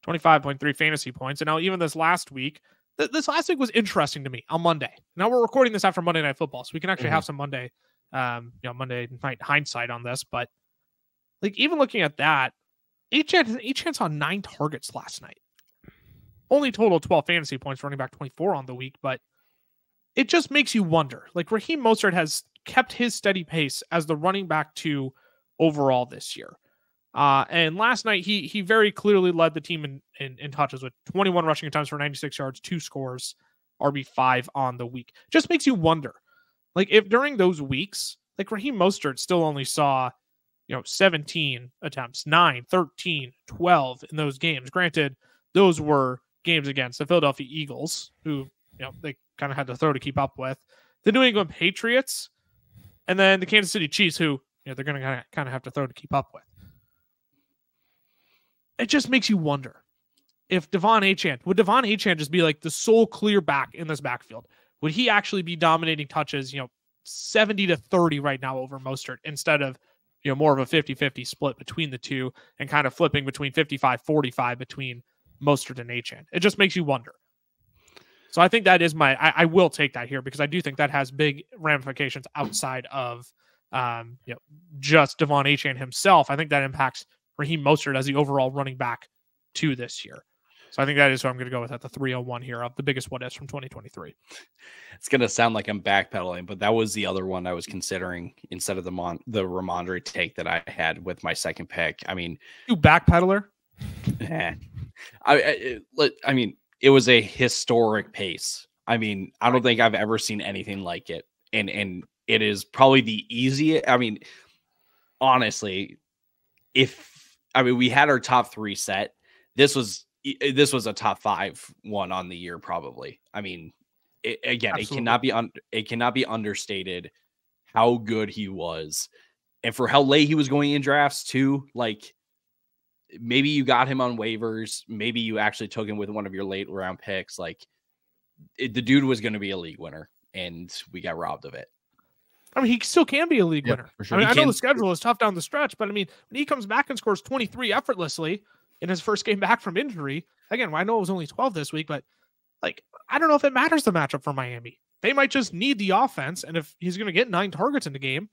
Speaker 1: 25.3 fantasy points. And now even this last week, was interesting to me on Monday. Now we're recording this after Monday Night Football, so we can actually have some Monday night hindsight on this. But like even looking at that, Achane saw 9 targets last night. Only total 12 fantasy points, running back 24 on the week, but it just makes you wonder. Like Raheem Mostert has kept his steady pace as the running back 2 overall this year. And last night, he very clearly led the team in touches with 21 rushing attempts for 96 yards, 2 scores, RB5 on the week. Just makes you wonder. Like if during those weeks, like Raheem Mostert still only saw, 17 attempts, 9, 13, 12 in those games. Granted, those were games against the Philadelphia Eagles, who, they kind of had to throw to keep up with, the New England Patriots, and then the Kansas City Chiefs, who, they're going to kind of have to throw to keep up with. It just makes you wonder if would De'Von Achane just be like the sole clear back in this backfield? Would he actually be dominating touches, 70-30 right now over Mostert instead of, more of a 50-50 split between the two and kind of flipping between 55-45 between Mostert and Achane? It just makes you wonder. So I think that is I will take that here because I do think that has big ramifications outside of, just De'Von Achane himself. I think that impacts Raheem Mostert as the overall running back 2 this year. So I think that is who I'm going to go with at the 301 here of the biggest what-ifs from 2023.
Speaker 3: It's going to sound like I'm backpedaling, but that was the other one I was considering instead of the Ramondre take that I had with my second pick. I mean,
Speaker 1: you backpedaler.
Speaker 3: I mean, it was a historic pace. I mean, I don't think I've ever seen anything like it. And it is probably the easiest. I mean, honestly, we had our top 3 set. This was a top 5 one on the year, probably. I mean, it cannot be understated how good he was, and for how late he was going in drafts too. Like maybe you got him on waivers, maybe you actually took him with one of your late round picks. Like the dude was going to be a league winner, and we got robbed of it.
Speaker 1: I mean, he still can be a league winner. For sure. I mean, I know the schedule is tough down the stretch, but I mean, when he comes back and scores 23 effortlessly in his first game back from injury, again, I know it was only 12 this week, but like, I don't know if it matters the matchup for Miami. They might just need the offense. And if he's going to get 9 targets in the game,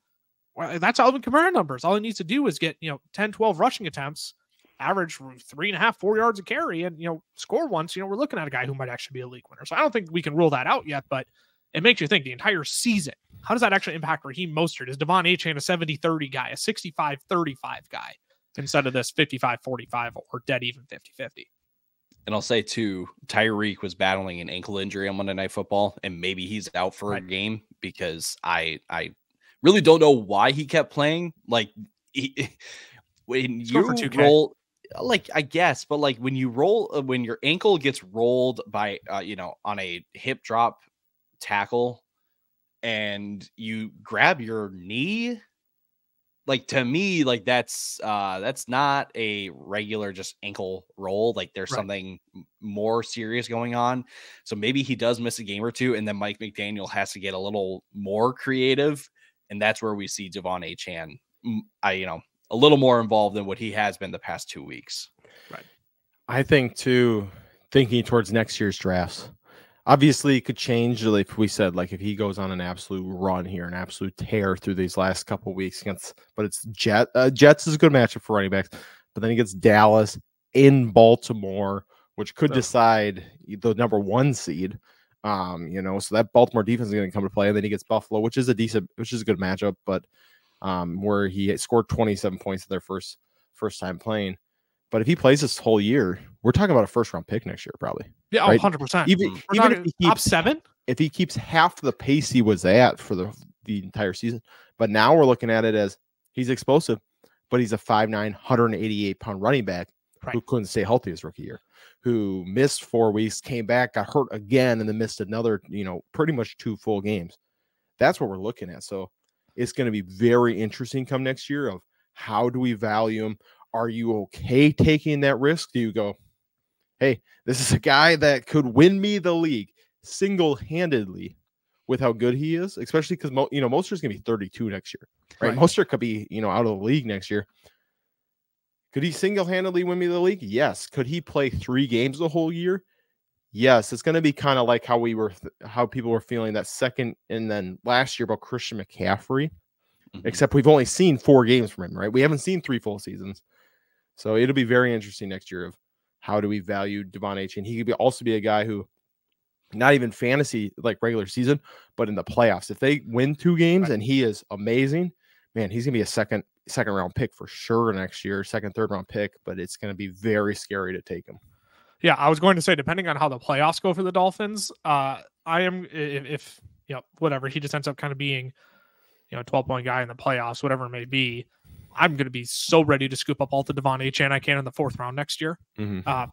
Speaker 1: well, that's Alvin Kamara numbers. All he needs to do is get, 10, 12 rushing attempts, average 3.5, 4 yards a carry, and, score once. We're looking at a guy who might actually be a league winner. So I don't think we can rule that out yet, but it makes you think the entire season. How does that actually impact Raheem Mostert? Is De'Von Achane a 70-30 guy, a 65-35 guy, instead of this 55-45 or dead even 50-50?
Speaker 3: And I'll say, too, Tyreek was battling an ankle injury on Monday Night Football, and maybe he's out for a game because I really don't know why he kept playing. Like, when you roll, like, I guess, but like when you roll, when your ankle gets rolled by, on a hip drop tackle and you grab your knee, like, to me, like that's not a regular just ankle roll. Like there's something more serious going on. So maybe he does miss a game or two, and then Mike McDaniel has to get a little more creative. And that's where we see De'Von Achane, a little more involved than what he has been the past 2 weeks.
Speaker 2: Right. I think too, thinking towards next year's drafts, obviously it could change. Like we said, like if he goes on an absolute run here, an absolute tear through these last couple of weeks but it's Jets is a good matchup for running backs, but then he gets Dallas in Baltimore, which could decide the number 1 seed. So that Baltimore defense is going to come to play, and then he gets Buffalo, which is a good matchup, but where he scored 27 points in their first time playing. But if he plays this whole year, we're talking about a first-round pick next year, probably.
Speaker 1: Yeah,
Speaker 2: right?
Speaker 1: 100%.
Speaker 2: Even if he keeps,
Speaker 1: top 7?
Speaker 2: If he keeps half the pace he was at for the entire season. But now we're looking at it as he's explosive, but he's a 5'9", 188-pound running back who couldn't stay healthy his rookie year, who missed 4 weeks, came back, got hurt again, and then missed another, pretty much 2 full games. That's what we're looking at. So it's going to be very interesting come next year of how do we value him? Are you okay taking that risk? Do you go, hey, this is a guy that could win me the league single-handedly with how good he is, especially because, Mostert's going to be 32 next year, right? Mostert could be, out of the league next year. Could he single-handedly win me the league? Yes. Could he play 3 games the whole year? Yes. It's going to be kind of like how people were feeling that second and then last year about Christian McCaffrey. except we've only seen 4 games from him, right? We haven't seen 3 full seasons. So it'll be very interesting next year of how do we value De'Von Achane. He could also be a guy who, not even fantasy like regular season, but in the playoffs, if they win 2 games and he is amazing, man, he's gonna be a second round pick for sure next year, second, third round pick, but it's gonna be very scary to take him.
Speaker 1: Yeah, I was going to say, depending on how the playoffs go for the Dolphins, I am if whatever, he just ends up kind of being 12-point guy in the playoffs, whatever it may be, I'm going to be so ready to scoop up all the De'Von Achane I can in the 4th round next year.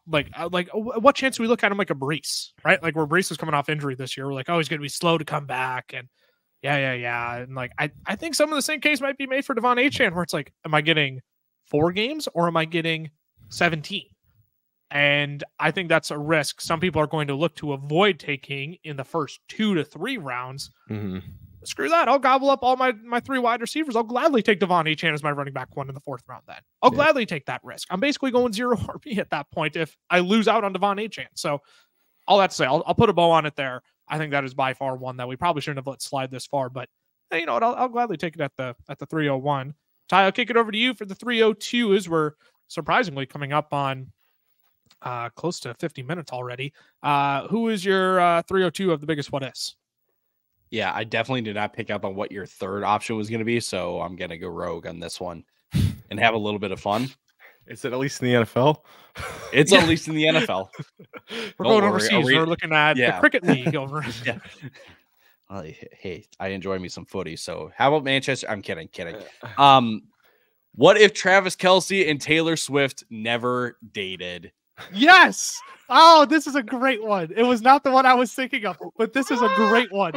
Speaker 1: Like what chance do we look at him like a Brees, right? Like where Brees was coming off injury this year, we're like, oh, he's going to be slow to come back, and yeah. And like I think some of the same case might be made for De'Von Achane, where it's like, am I getting 4 games or am I getting 17? And I think that's a risk some people are going to look to avoid taking in the first 2 to 3 rounds. Screw that. I'll gobble up all my 3 wide receivers. I'll gladly take De'Von Achane as my running back 1 in the 4th round then. I'll gladly take that risk. I'm basically going 0 RB at that point if I lose out on De'Von Achane. So all that to say, I'll put a bow on it there. I think that is by far one that we probably shouldn't have let slide this far, but hey, you know what? I'll gladly take it at the 301. Ty, I'll kick it over to you for the 302 as we're surprisingly coming up on close to 50 minutes already. Who is your 302 of the biggest what-ifs?
Speaker 3: Yeah, I definitely did not pick up on what your 3rd option was going to be, so I'm going to go rogue on this one and have a little bit of fun.
Speaker 2: Is it at least in the NFL?
Speaker 3: It's at least in the NFL.
Speaker 1: We're going overseas. We're looking at the cricket league over.
Speaker 3: Yeah. Well, hey, I enjoy me some footy. So how about Manchester? I'm kidding. What if Travis Kelce and Taylor Swift never dated?
Speaker 1: Yes. Oh, this is a great one. It was not the one I was thinking of, but this is a great one.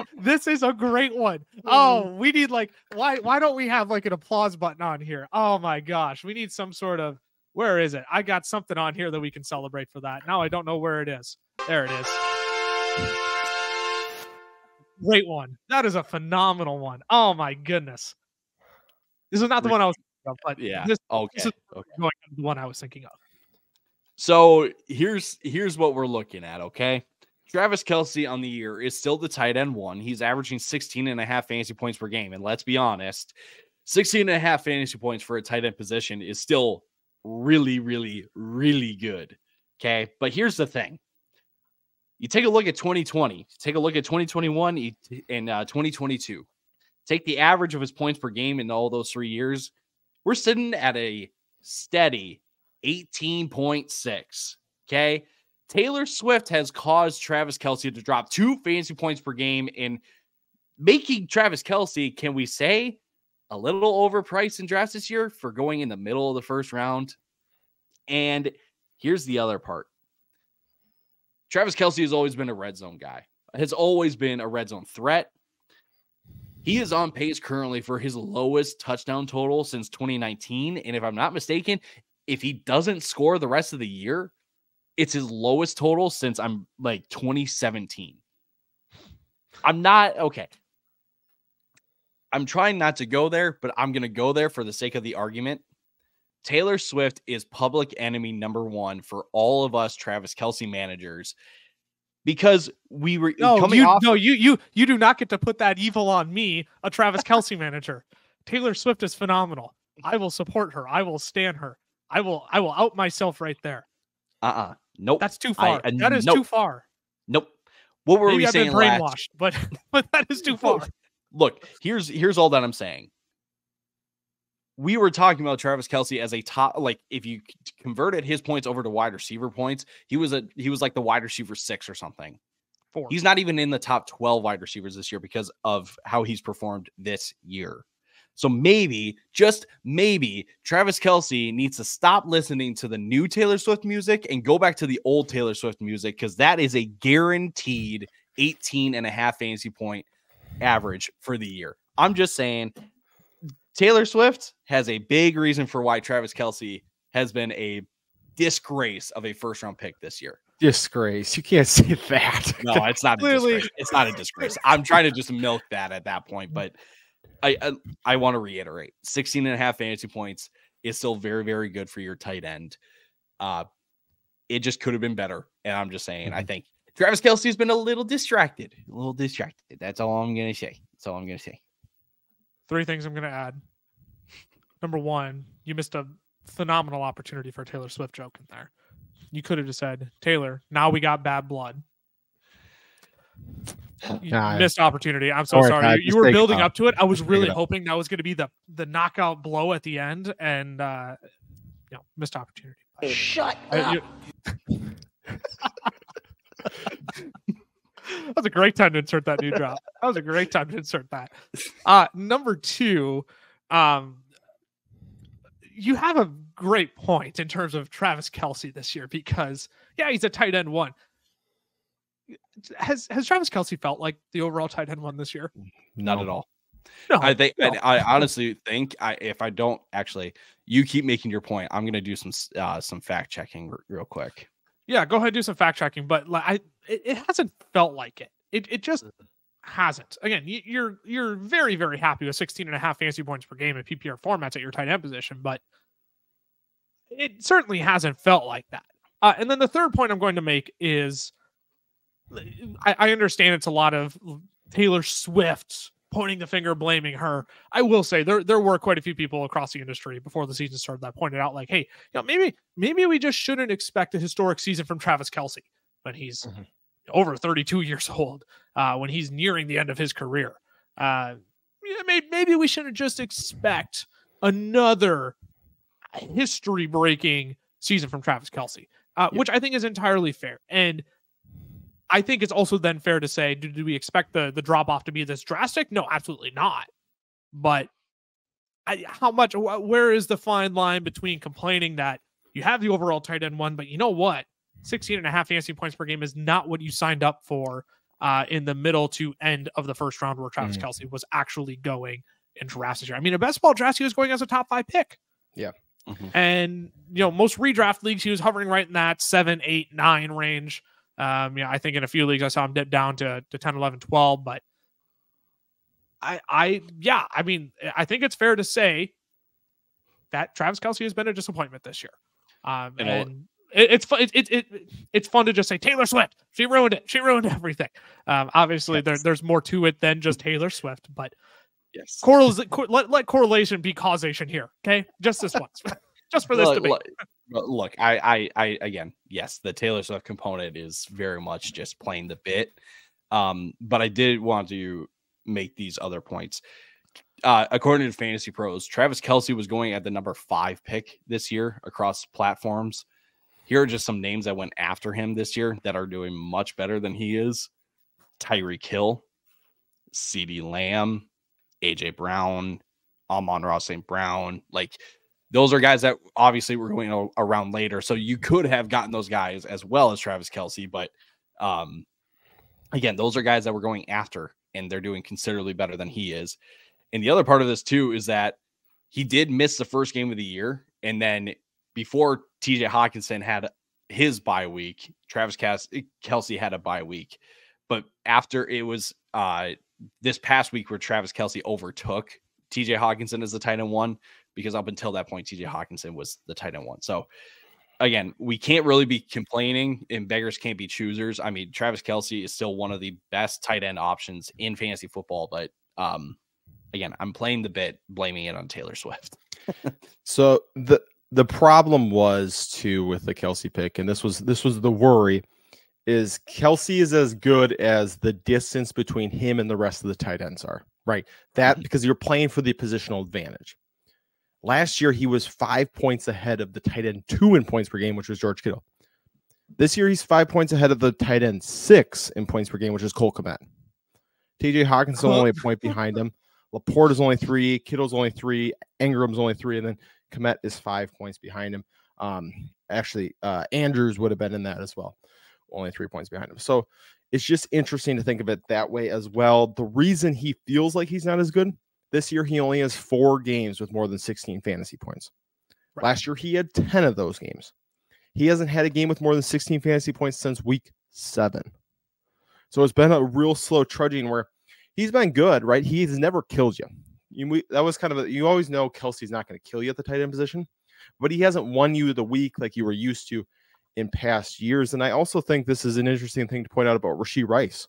Speaker 1: Oh, we need why don't we have like an applause button on here? Oh my gosh. We need some sort of, where is it? I got something on here that we can celebrate for that. Now I don't know where it is. There it is. Great one. That is a phenomenal one. Oh my goodness. This is not the one I was thinking of, but
Speaker 3: yeah.
Speaker 1: This is the one I was thinking of.
Speaker 3: So here's what we're looking at, okay? Travis Kelce on the year is still the tight end 1. He's averaging 16.5 fantasy points per game. And let's be honest, 16.5 fantasy points for a tight end position is still really, really, really good, okay? But here's the thing. You take a look at 2020, take a look at 2021 and 2022. Take the average of his points per game in all those 3 years. We're sitting at a steady 18.6. Okay. Taylor Swift has caused Travis Kelce to drop 2 fantasy points per game, and making Travis Kelce, can we say, a little overpriced in drafts this year for going in the middle of the 1st round. And here's the other part. Travis Kelce has always been a red zone guy, has always been a red zone threat. He is on pace currently for his lowest touchdown total since 2019. And if I'm not mistaken, if he doesn't score the rest of the year, it's his lowest total since 2017. I'm trying not to go there, but I'm going to go there for the sake of the argument. Taylor Swift is public enemy number 1 for all of us Travis Kelce managers, because we were
Speaker 1: you do not get to put that evil on me, a Travis Kelce manager. Taylor Swift is phenomenal. I will support her. I will stand her. I will out myself right there.
Speaker 3: Nope.
Speaker 1: That's too far. That is too far.
Speaker 3: Nope. What were
Speaker 1: Maybe
Speaker 3: we
Speaker 1: I've
Speaker 3: saying?
Speaker 1: Been brainwashed, but that is too far.
Speaker 3: Look, here's all that I'm saying. We were talking about Travis Kelce as a top, like if you converted his points over to wide receiver points, he was like the wide receiver 6 or something.
Speaker 1: 4.
Speaker 3: He's not even in the top 12 wide receivers this year because of how he's performed this year. So maybe, just maybe, Travis Kelce needs to stop listening to the new Taylor Swift music and go back to the old Taylor Swift music, because that is a guaranteed 18.5 fantasy point average for the year. I'm just saying, Taylor Swift has a big reason for why Travis Kelce has been a disgrace of a 1st round pick this year.
Speaker 2: Disgrace. You can't say that.
Speaker 3: No, it's not a disgrace. It's not a disgrace. I'm trying to just milk that at that point, but I want to reiterate, 16.5 fantasy points is still very, very good for your tight end. It just could have been better. And I'm just saying, I think Travis Kelce has been a little distracted. That's all I'm going to say.
Speaker 1: 3 things I'm going to add. Number 1, you missed a phenomenal opportunity for a Taylor Swift joke in there. You could have just said, Taylor, now we got bad blood. Missed opportunity. I'm so sorry. You were building up to it. I was really hoping that was going to be the knockout blow at the end, and missed opportunity.
Speaker 4: Shut up.
Speaker 1: That was a great time to insert that new drop. That was a great time to insert that. Number 2, you have a great point in terms of Travis Kelce this year because, he's a tight end 1. Has Travis Kelce felt like the overall tight end 1 this year?
Speaker 3: Not at all.
Speaker 1: No,
Speaker 3: I honestly think if I don't actually, you keep making your point. I'm going to do some fact checking real quick.
Speaker 1: Yeah, go ahead and do some fact checking, but it hasn't felt like it. It just hasn't. Again, you're very, very happy with 16.5 fantasy points per game in PPR formats at your tight end position, but it certainly hasn't felt like that. And then the third point I'm going to make is I understand it's a lot of Taylor Swift pointing the finger, blaming her. I will say there were quite a few people across the industry before the season started that pointed out like, hey, maybe we just shouldn't expect a historic season from Travis Kelce when he's over 32 years old, when he's nearing the end of his career. Maybe we shouldn't just expect another history-breaking season from Travis Kelce, which I think is entirely fair. And I think it's also then fair to say, do we expect the drop-off to be this drastic? No, absolutely not. But where is the fine line between complaining that you have the overall tight end 1, but you know what? 16.5 fantasy points per game is not what you signed up for in the middle to end of the first round where Travis Kelce was actually going in drafts this year. I mean, a best ball draft, he was going as a top 5 pick.
Speaker 2: Yeah.
Speaker 1: And, most redraft leagues, he was hovering right in that 7, 8, 9 range. I think in a few leagues I saw him dip down to 10, 11, 12, but I think it's fair to say that Travis Kelce has been a disappointment this year. And it's fun to just say Taylor Swift. She ruined it. She ruined everything. Obviously there's more to it than just Taylor Swift, but
Speaker 3: yes,
Speaker 1: let correlation be causation here. Okay. Just this once, just for this debate.
Speaker 3: Look, I again, yes, the Taylor Swift component is very much just playing the bit. But I did want to make these other points. According to Fantasy Pros, Travis Kelce was going at the number 5 pick this year across platforms. Here are just some names that went after him this year that are doing much better than he is. Tyreek Hill, CeeDee Lamb, AJ Brown, Amon-Ra St. Brown, those are guys that obviously were going around later. So you could have gotten those guys as well as Travis Kelce. But again, those are guys that we're going after, and they're doing considerably better than he is. And the other part of this, too, is that he did miss the first game of the year. And then before TJ Hawkinson had his bye week, Travis Kelce had a bye week. But after it was this past week where Travis Kelce overtook TJ Hawkinson as the tight end 1, because up until that point, TJ Hawkinson was the tight end 1. So again, we can't really be complaining, and beggars can't be choosers. I mean, Travis Kelce is still one of the best tight end options in fantasy football. But again, I'm playing the bit, blaming it on Taylor Swift.
Speaker 2: So the problem was too with the Kelce pick, and this was the worry, is Kelce is as good as the distance between him and the rest of the tight ends are, right? That because you're playing for the positional advantage. Last year, he was 5 points ahead of the tight end 2 in points per game, which was George Kittle. This year, he's 5 points ahead of the tight end 6 in points per game, which is Cole Kmet. TJ Hawkinson only a point behind him. Laporte is only 3. Kittle's only 3. Ingram's only 3. And then Kmet is 5 points behind him. Andrews would have been in that as well. Only 3 points behind him. So it's just interesting to think of it that way as well. The reason he feels like he's not as good, this year he only has 4 games with more than 16 fantasy points. Right. Last year he had 10 of those games. He hasn't had a game with more than 16 fantasy points since week 7. So it's been a real slow trudging where he's been good, right? He's never killed you. That was kind of you always know Kelce's not going to kill you at the tight end position, but he hasn't won you the week like you were used to in past years. And I also think this is an interesting thing to point out about Rashee Rice.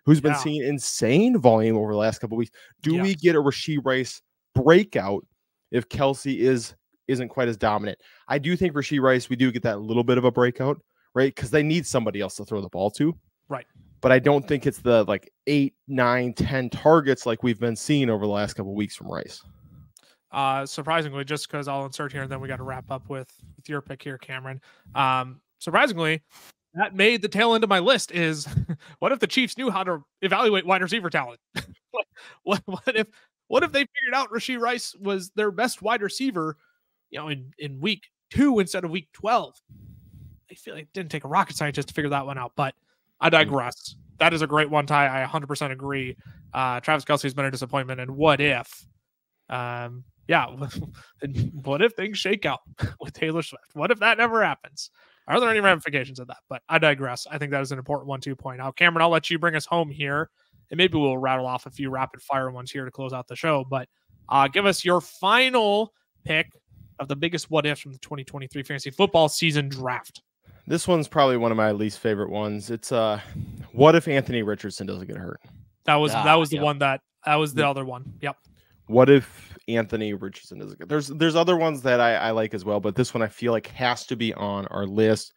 Speaker 2: who's been seeing insane volume over the last couple of weeks. Do we get a Rashee Rice breakout if Kelce isn't quite as dominant? I do think Rashee Rice, we do get that little bit of a breakout, right? Because they need somebody else to throw the ball to.
Speaker 1: Right.
Speaker 2: But I don't think it's the 8, 9, 10 targets like we've been seeing over the last couple of weeks from Rice.
Speaker 1: Surprisingly, just because I'll insert here and then we got to wrap up with your pick here, Cameron. Surprisingly, that made the tail end of my list is what if the Chiefs knew how to evaluate wide receiver talent? what if they figured out Rashee Rice was their best wide receiver, in week 2 instead of week 12? I feel like it didn't take a rocket scientist to figure that one out, but I digress. That is a great one, Ty. I 100% agree. Travis Kelce has been a disappointment, and what if? What if things shake out with Taylor Swift? What if that never happens? Are there any ramifications of that? But I digress. I think that is an important one to point out. Cameron, I'll let you bring us home here, and maybe we'll rattle off a few rapid fire ones here to close out the show. But give us your final pick of the biggest what-ifs from the 2023 fantasy football season draft.
Speaker 2: This one's probably one of my least favorite ones. It's what if Anthony Richardson doesn't get hurt?
Speaker 1: That was the one that was the other one. Yep.
Speaker 2: What if Anthony Richardson doesn't get? There's other ones that I like as well, but this one I feel like has to be on our list.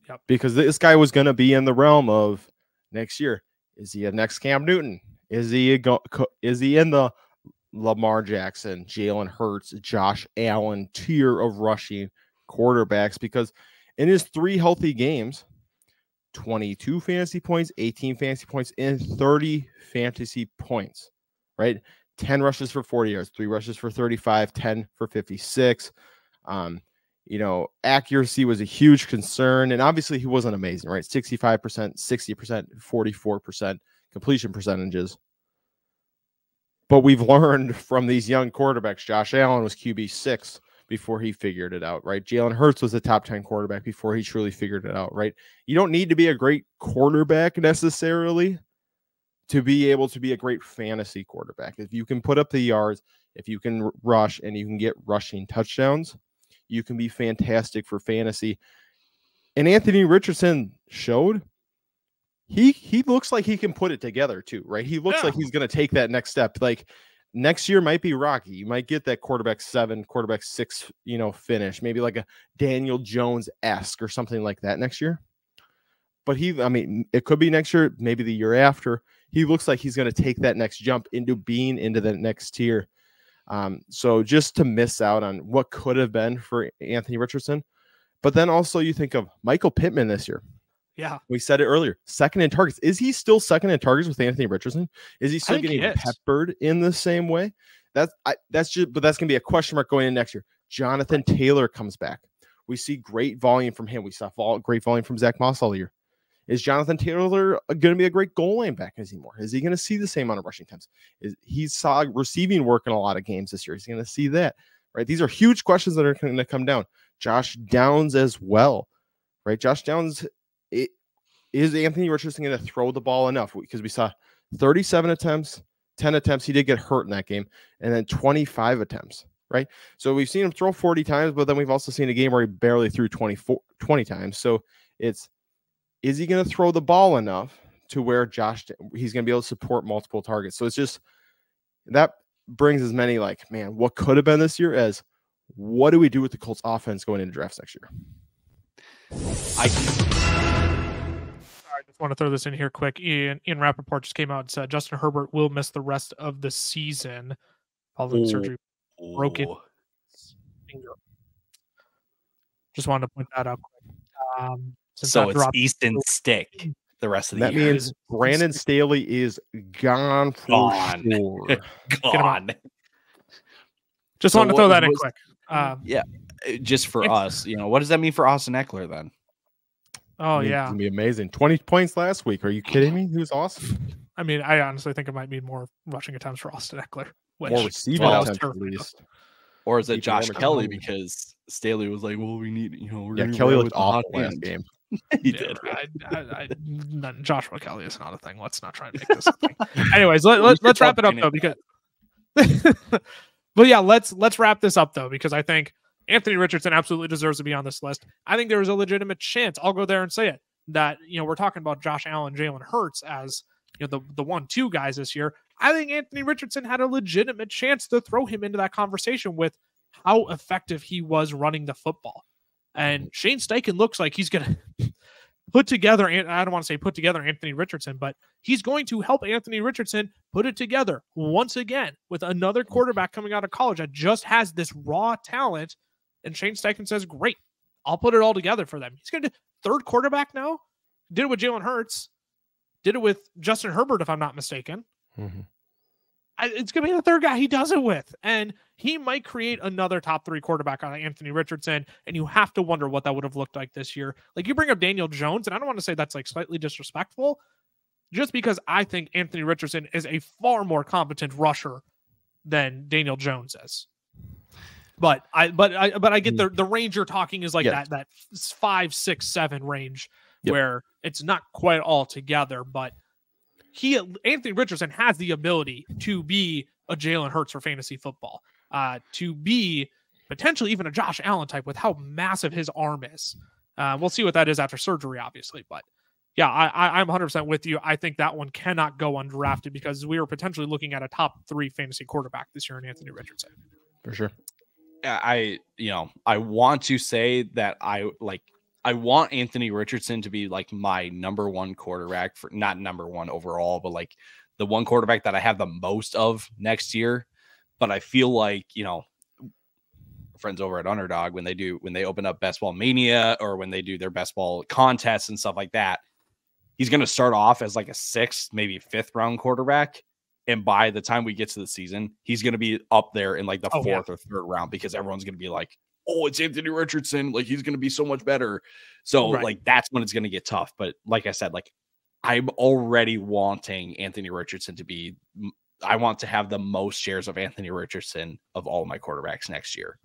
Speaker 1: Yep.
Speaker 2: Because this guy was going to be in the realm of next year. Is he a next Cam Newton? Is he in the Lamar Jackson, Jalen Hurts, Josh Allen tier of rushing quarterbacks? Because in his 3 healthy games, 22 fantasy points, 18 fantasy points, and 30 fantasy points, right? 10 rushes for 40 yards, 3 rushes for 35, 10 for 56. Accuracy was a huge concern, and obviously he wasn't amazing, right? 65%, 60%, 44% completion percentages. But we've learned from these young quarterbacks. Josh Allen was QB6 before he figured it out, right? Jalen Hurts was a top 10 quarterback before he truly figured it out, right? You don't need to be a great quarterback necessarily to be able to be a great fantasy quarterback. If you can put up the yards, if you can rush and you can get rushing touchdowns, you can be fantastic for fantasy. And Anthony Richardson showed he looks like he can put it together too, right? He looks like he's going to take that next step. Like next year might be rocky. You might get that quarterback 7, quarterback 6, finish, maybe like a Daniel Jones-esque or something like that next year. But it could be next year, maybe the year after. He looks like he's going to take that next jump into being into the next tier. So just to miss out on what could have been for Anthony Richardson. But then also you think of Michael Pittman this year.
Speaker 1: Yeah. We
Speaker 2: said it earlier. Second in targets. Is he still second in targets with Anthony Richardson? Is he still getting peppered in the same way? But that's going to be a question mark going in next year. Jonathan Taylor comes back. We see great volume from him. We saw great volume from Zach Moss all year. Is Jonathan Taylor going to be a great goal line back anymore? Is he going to see the same amount of rushing attempts? He saw receiving work in a lot of games this year. He's going to see that, right? These are huge questions that are going to come down. Josh Downs as well, right? Josh Downs, is Anthony Richardson going to throw the ball enough? Because we saw 37 attempts, 10 attempts. He did get hurt in that game, and then 25 attempts, right? So we've seen him throw 40 times, but then we've also seen a game where he barely threw 20 times. So is he going to throw the ball enough to where he's going to be able to support multiple targets? So it's just that brings as many what could have been this year as what do we do with the Colts offense going into drafts next year?
Speaker 1: I just want to throw this in here quick. Ian Rappaport just came out and said Justin Herbert will miss the rest of the season following surgery. Broken finger. Just wanted to point that out quick.
Speaker 3: So it's Easton Stick the rest of the year.
Speaker 2: That means Brandon Staley is gone for sure.
Speaker 3: Gone.
Speaker 1: Just wanted to throw that in quick.
Speaker 3: Just for us, what does that mean for Austin Eckler then?
Speaker 1: Oh,
Speaker 2: It's going to be amazing. 20 points last week. Are you kidding me? He was awesome.
Speaker 1: I honestly think it might mean more rushing attempts for Austin Eckler.
Speaker 2: More receiving attempts at least.
Speaker 3: Or is it Josh Kelly? Because Staley was like, well, we need,
Speaker 2: Kelly looked awful last game.
Speaker 3: He did.
Speaker 1: Joshua Kelly is not a thing. Let's not try and make this a thing. Anyways, let's wrap it up though, because but yeah, let's wrap this up though, because I think Anthony Richardson absolutely deserves to be on this list. I think there is a legitimate chance, I'll go there and say it, that we're talking about Josh Allen, Jalen Hurts as the 1-2 guys this year, I think Anthony Richardson had a legitimate chance to throw him into that conversation with how effective he was running the football. And Shane Steichen looks like he's going to put together, and I don't want to say put together Anthony Richardson, but he's going to help Anthony Richardson put it together once again with another quarterback coming out of college that just has this raw talent. And Shane Steichen says, great, I'll put it all together for them. He's going to third quarterback now. Did it with Jalen Hurts. Did it with Justin Herbert, if I'm not mistaken.
Speaker 2: Mm-hmm.
Speaker 1: It's going to be the third guy he does it with. And he might create another top 3 quarterback on Anthony Richardson. And you have to wonder what that would have looked like this year. Like, you bring up Daniel Jones, and I don't want to say that's like slightly disrespectful, just because I think Anthony Richardson is a far more competent rusher than Daniel Jones is. But I get the range you're talking is like that 5, 6, 7 range where it's not quite all together, but Anthony Richardson has the ability to be a Jalen Hurts for fantasy football, to be potentially even a Josh Allen type with how massive his arm is. We'll see what that is after surgery, obviously. But yeah, I'm 100% with you. I think that one cannot go undrafted because we are potentially looking at a top 3 fantasy quarterback this year in Anthony Richardson.
Speaker 2: For sure.
Speaker 3: I want to say that I want Anthony Richardson to be like my number 1 quarterback, for not number 1 overall, but like the one quarterback that I have the most of next year. But I feel like, friends over at Underdog, when they open up Best Ball Mania or when they do their best ball contests and stuff like that, he's going to start off as like a 6th, maybe 5th round quarterback. And by the time we get to the season, he's going to be up there in like the 4th or 3rd round because everyone's going to be like, oh, it's Anthony Richardson. Like, he's going to be so much better. So like, that's when it's going to get tough. But like I said, like, I'm already wanting Anthony Richardson I want to have the most shares of Anthony Richardson of all my quarterbacks next year.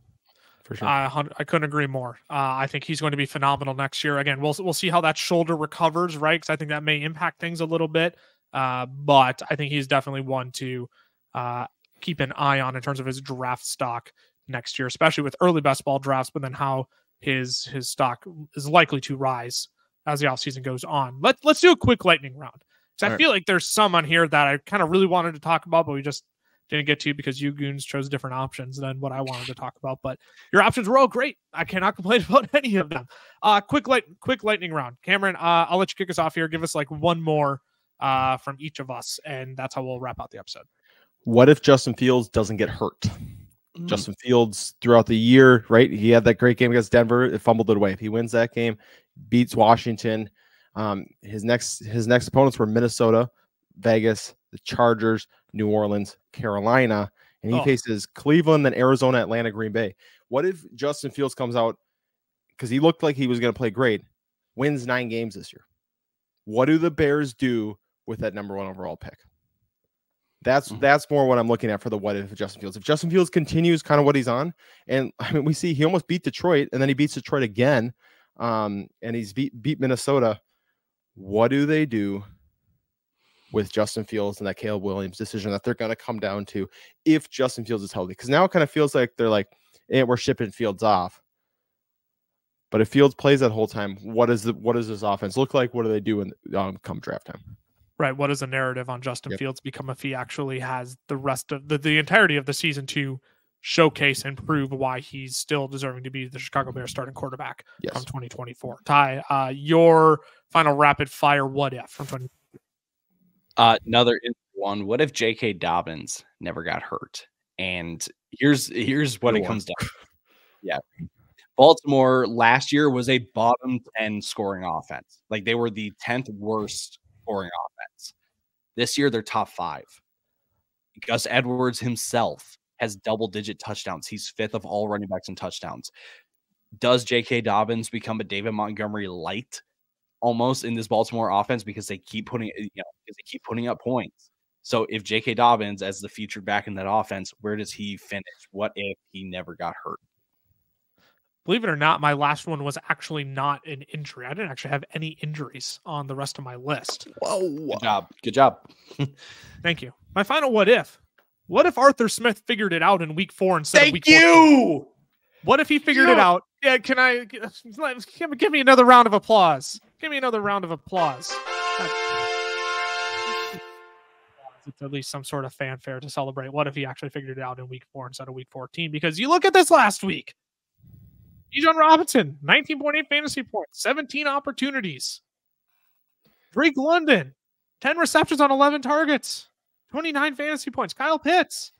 Speaker 1: For sure. I couldn't agree more. I think he's going to be phenomenal next year. Again, we'll see how that shoulder recovers, right? Because I think that may impact things a little bit. But I think he's definitely one to keep an eye on in terms of his draft stock next year, especially with early best ball drafts, but then how his stock is likely to rise as the offseason goes on. Let's do a quick lightning round. So I feel like there's some on here that I kind of really wanted to talk about, but we just didn't get to because you goons chose different options than what I wanted to talk about. But your options were all great. I cannot complain about any of them. Quick lightning round. Cameron, I'll let you kick us off here. Give us like one more from each of us, and that's how we'll wrap out the episode.
Speaker 2: What if Justin Fields doesn't get hurt? Justin Fields throughout the year, right? He had that great game against Denver. It fumbled it away. If he wins that game, beats Washington, his next opponents were Minnesota, Vegas, the Chargers, New Orleans, Carolina, and he faces Cleveland, then Arizona, Atlanta, Green Bay. What if Justin Fields comes out, because he looked like he was going to play great, wins 9 games this year? What do the Bears do with that number 1 overall pick? That's more what I'm looking at for the what if Justin Fields. If Justin Fields continues kind of what he's on, and I mean, we see he almost beat Detroit, and then he beats Detroit again, and he's beat Minnesota. What do they do with Justin Fields and that Caleb Williams decision that they're going to come down to if Justin Fields is healthy? Because now it kind of feels like they're like, hey, we're shipping Fields off. But if Fields plays that whole time, what does this offense look like? What do they do come draft time?
Speaker 1: Right. What is the narrative on Justin Fields become if he actually has the rest of the entirety of the season to showcase and prove why he's still deserving to be the Chicago Bears starting quarterback from 2024? Ty, your final rapid fire what if from 20.
Speaker 3: Another one. What if J.K. Dobbins never got hurt? And here's what it comes down to. Yeah. Baltimore last year was a bottom 10 scoring offense. Like, they were the 10th worst scoring offense. This year, they're top 5. Gus Edwards himself has double-digit touchdowns. He's 5th of all running backs in touchdowns. Does J.K. Dobbins become a David Montgomery light almost in this Baltimore offense because they keep putting up points? So if J.K. Dobbins as the featured back in that offense, where does he finish? What if he never got hurt?
Speaker 1: Believe it or not, my last one was actually not an injury. I didn't actually have any injuries on the rest of my list.
Speaker 2: Whoa.
Speaker 3: Good job.
Speaker 1: Thank you. My final what if. What if Arthur Smith figured it out in week 4 instead of week 14?
Speaker 3: Thank you.
Speaker 1: What if he figured it out? Yeah, can I give me another round of applause? Give me another round of applause. it's at least some sort of fanfare to celebrate. What if he actually figured it out in week 4 instead of week 14? Because you look at this last week. Bijan Robinson, 19.8 fantasy points, 17 opportunities. Drake London, 10 receptions on 11 targets, 29 fantasy points. Kyle Pitts,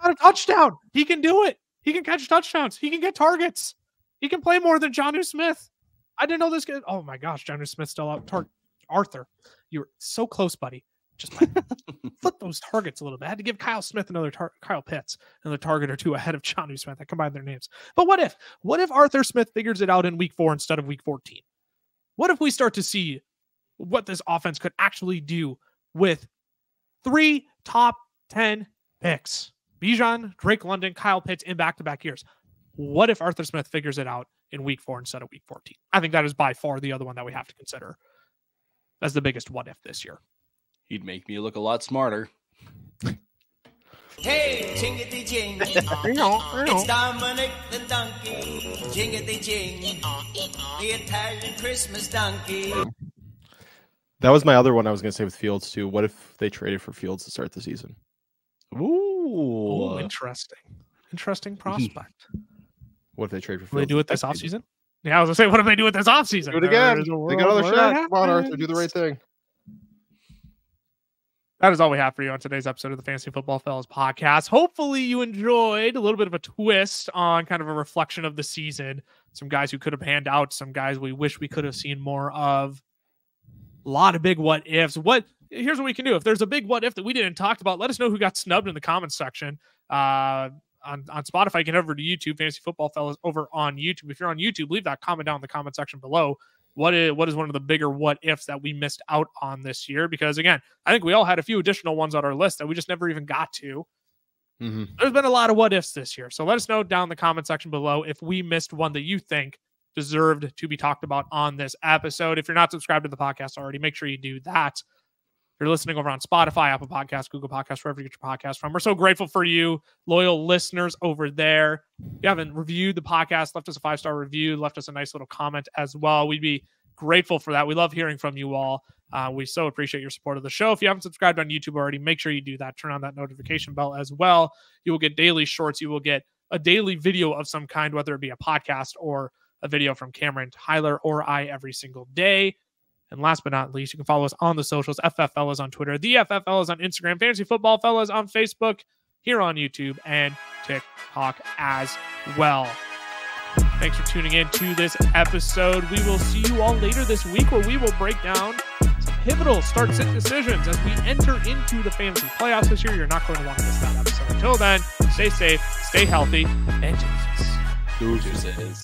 Speaker 1: got a touchdown. He can do it. He can catch touchdowns. He can get targets. He can play more than Jonnu Smith. I didn't know this guy. Oh my gosh, Jonnu Smith's still out. Arthur, you're so close, buddy. Just flip those targets a little bit. I had to give Kyle Smith Kyle Pitts another target or two ahead of Jonnu Smith. I combined their names. But what if Arthur Smith figures it out in week 4 instead of week 14? What if we start to see what this offense could actually do with 3 top 10 picks? Bijan, Drake London, Kyle Pitts in back-to-back years. What if Arthur Smith figures it out in week 4 instead of week 14? I think that is by far the other one that we have to consider as the biggest what if this year.
Speaker 3: He'd make me look a lot smarter.
Speaker 4: Hey, jingity jing. It's Dominic the donkey. Jingity jing. The Italian Christmas donkey.
Speaker 2: That was my other one I was going to say with Fields too. What if they traded for Fields to start the season?
Speaker 1: Ooh, interesting prospect.
Speaker 2: What if they trade for Fields?
Speaker 1: Will they do it this offseason? Yeah, I was going to say, what if they do it this offseason?
Speaker 2: Do it again. They got another shot. Come on, Arthur. Do the right thing.
Speaker 1: That is all we have for you on today's episode of the Fantasy Football Fellas podcast. Hopefully you enjoyed a little bit of a twist on kind of a reflection of the season. Some guys who could have panned out, some guys we wish we could have seen more of. A lot of big what ifs. Here's what we can do. If there's a big what if that we didn't talk about, let us know who got snubbed in the comments section. On Spotify, you can head over to YouTube, Fantasy Football Fellas over on YouTube. If you're on YouTube, leave that comment down in the comment section below. What is one of the bigger what ifs that we missed out on this year? Because again, I think we all had a few additional ones on our list that we just never even got to. Mm-hmm. There's been a lot of what ifs this year. So let us know down in the comment section below if we missed one that you think deserved to be talked about on this episode. If you're not subscribed to the podcast already, make sure you do that. If you're listening over on Spotify, Apple Podcasts, Google Podcasts, wherever you get your podcast from, we're so grateful for you, loyal listeners over there. If you haven't reviewed the podcast, left us a 5-star review, left us a nice little comment as well, we'd be grateful for that. We love hearing from you all. We so appreciate your support of the show. If you haven't subscribed on YouTube already, make sure you do that. Turn on that notification bell as well. You will get daily shorts. You will get a daily video of some kind, whether it be a podcast or a video from Cameron, Tyler, or I every single day. And last but not least, you can follow us on the socials, FF Fellas on Twitter, the FF Fellas on Instagram, Fantasy Football Fellas on Facebook, here on YouTube, and TikTok as well. Thanks for tuning in to this episode. We will see you all later this week where we will break down some pivotal start-sit decisions as we enter into the fantasy playoffs this year. You're not going to want to miss that episode. Until then, stay safe, stay healthy, and Jesus.
Speaker 3: Deuces.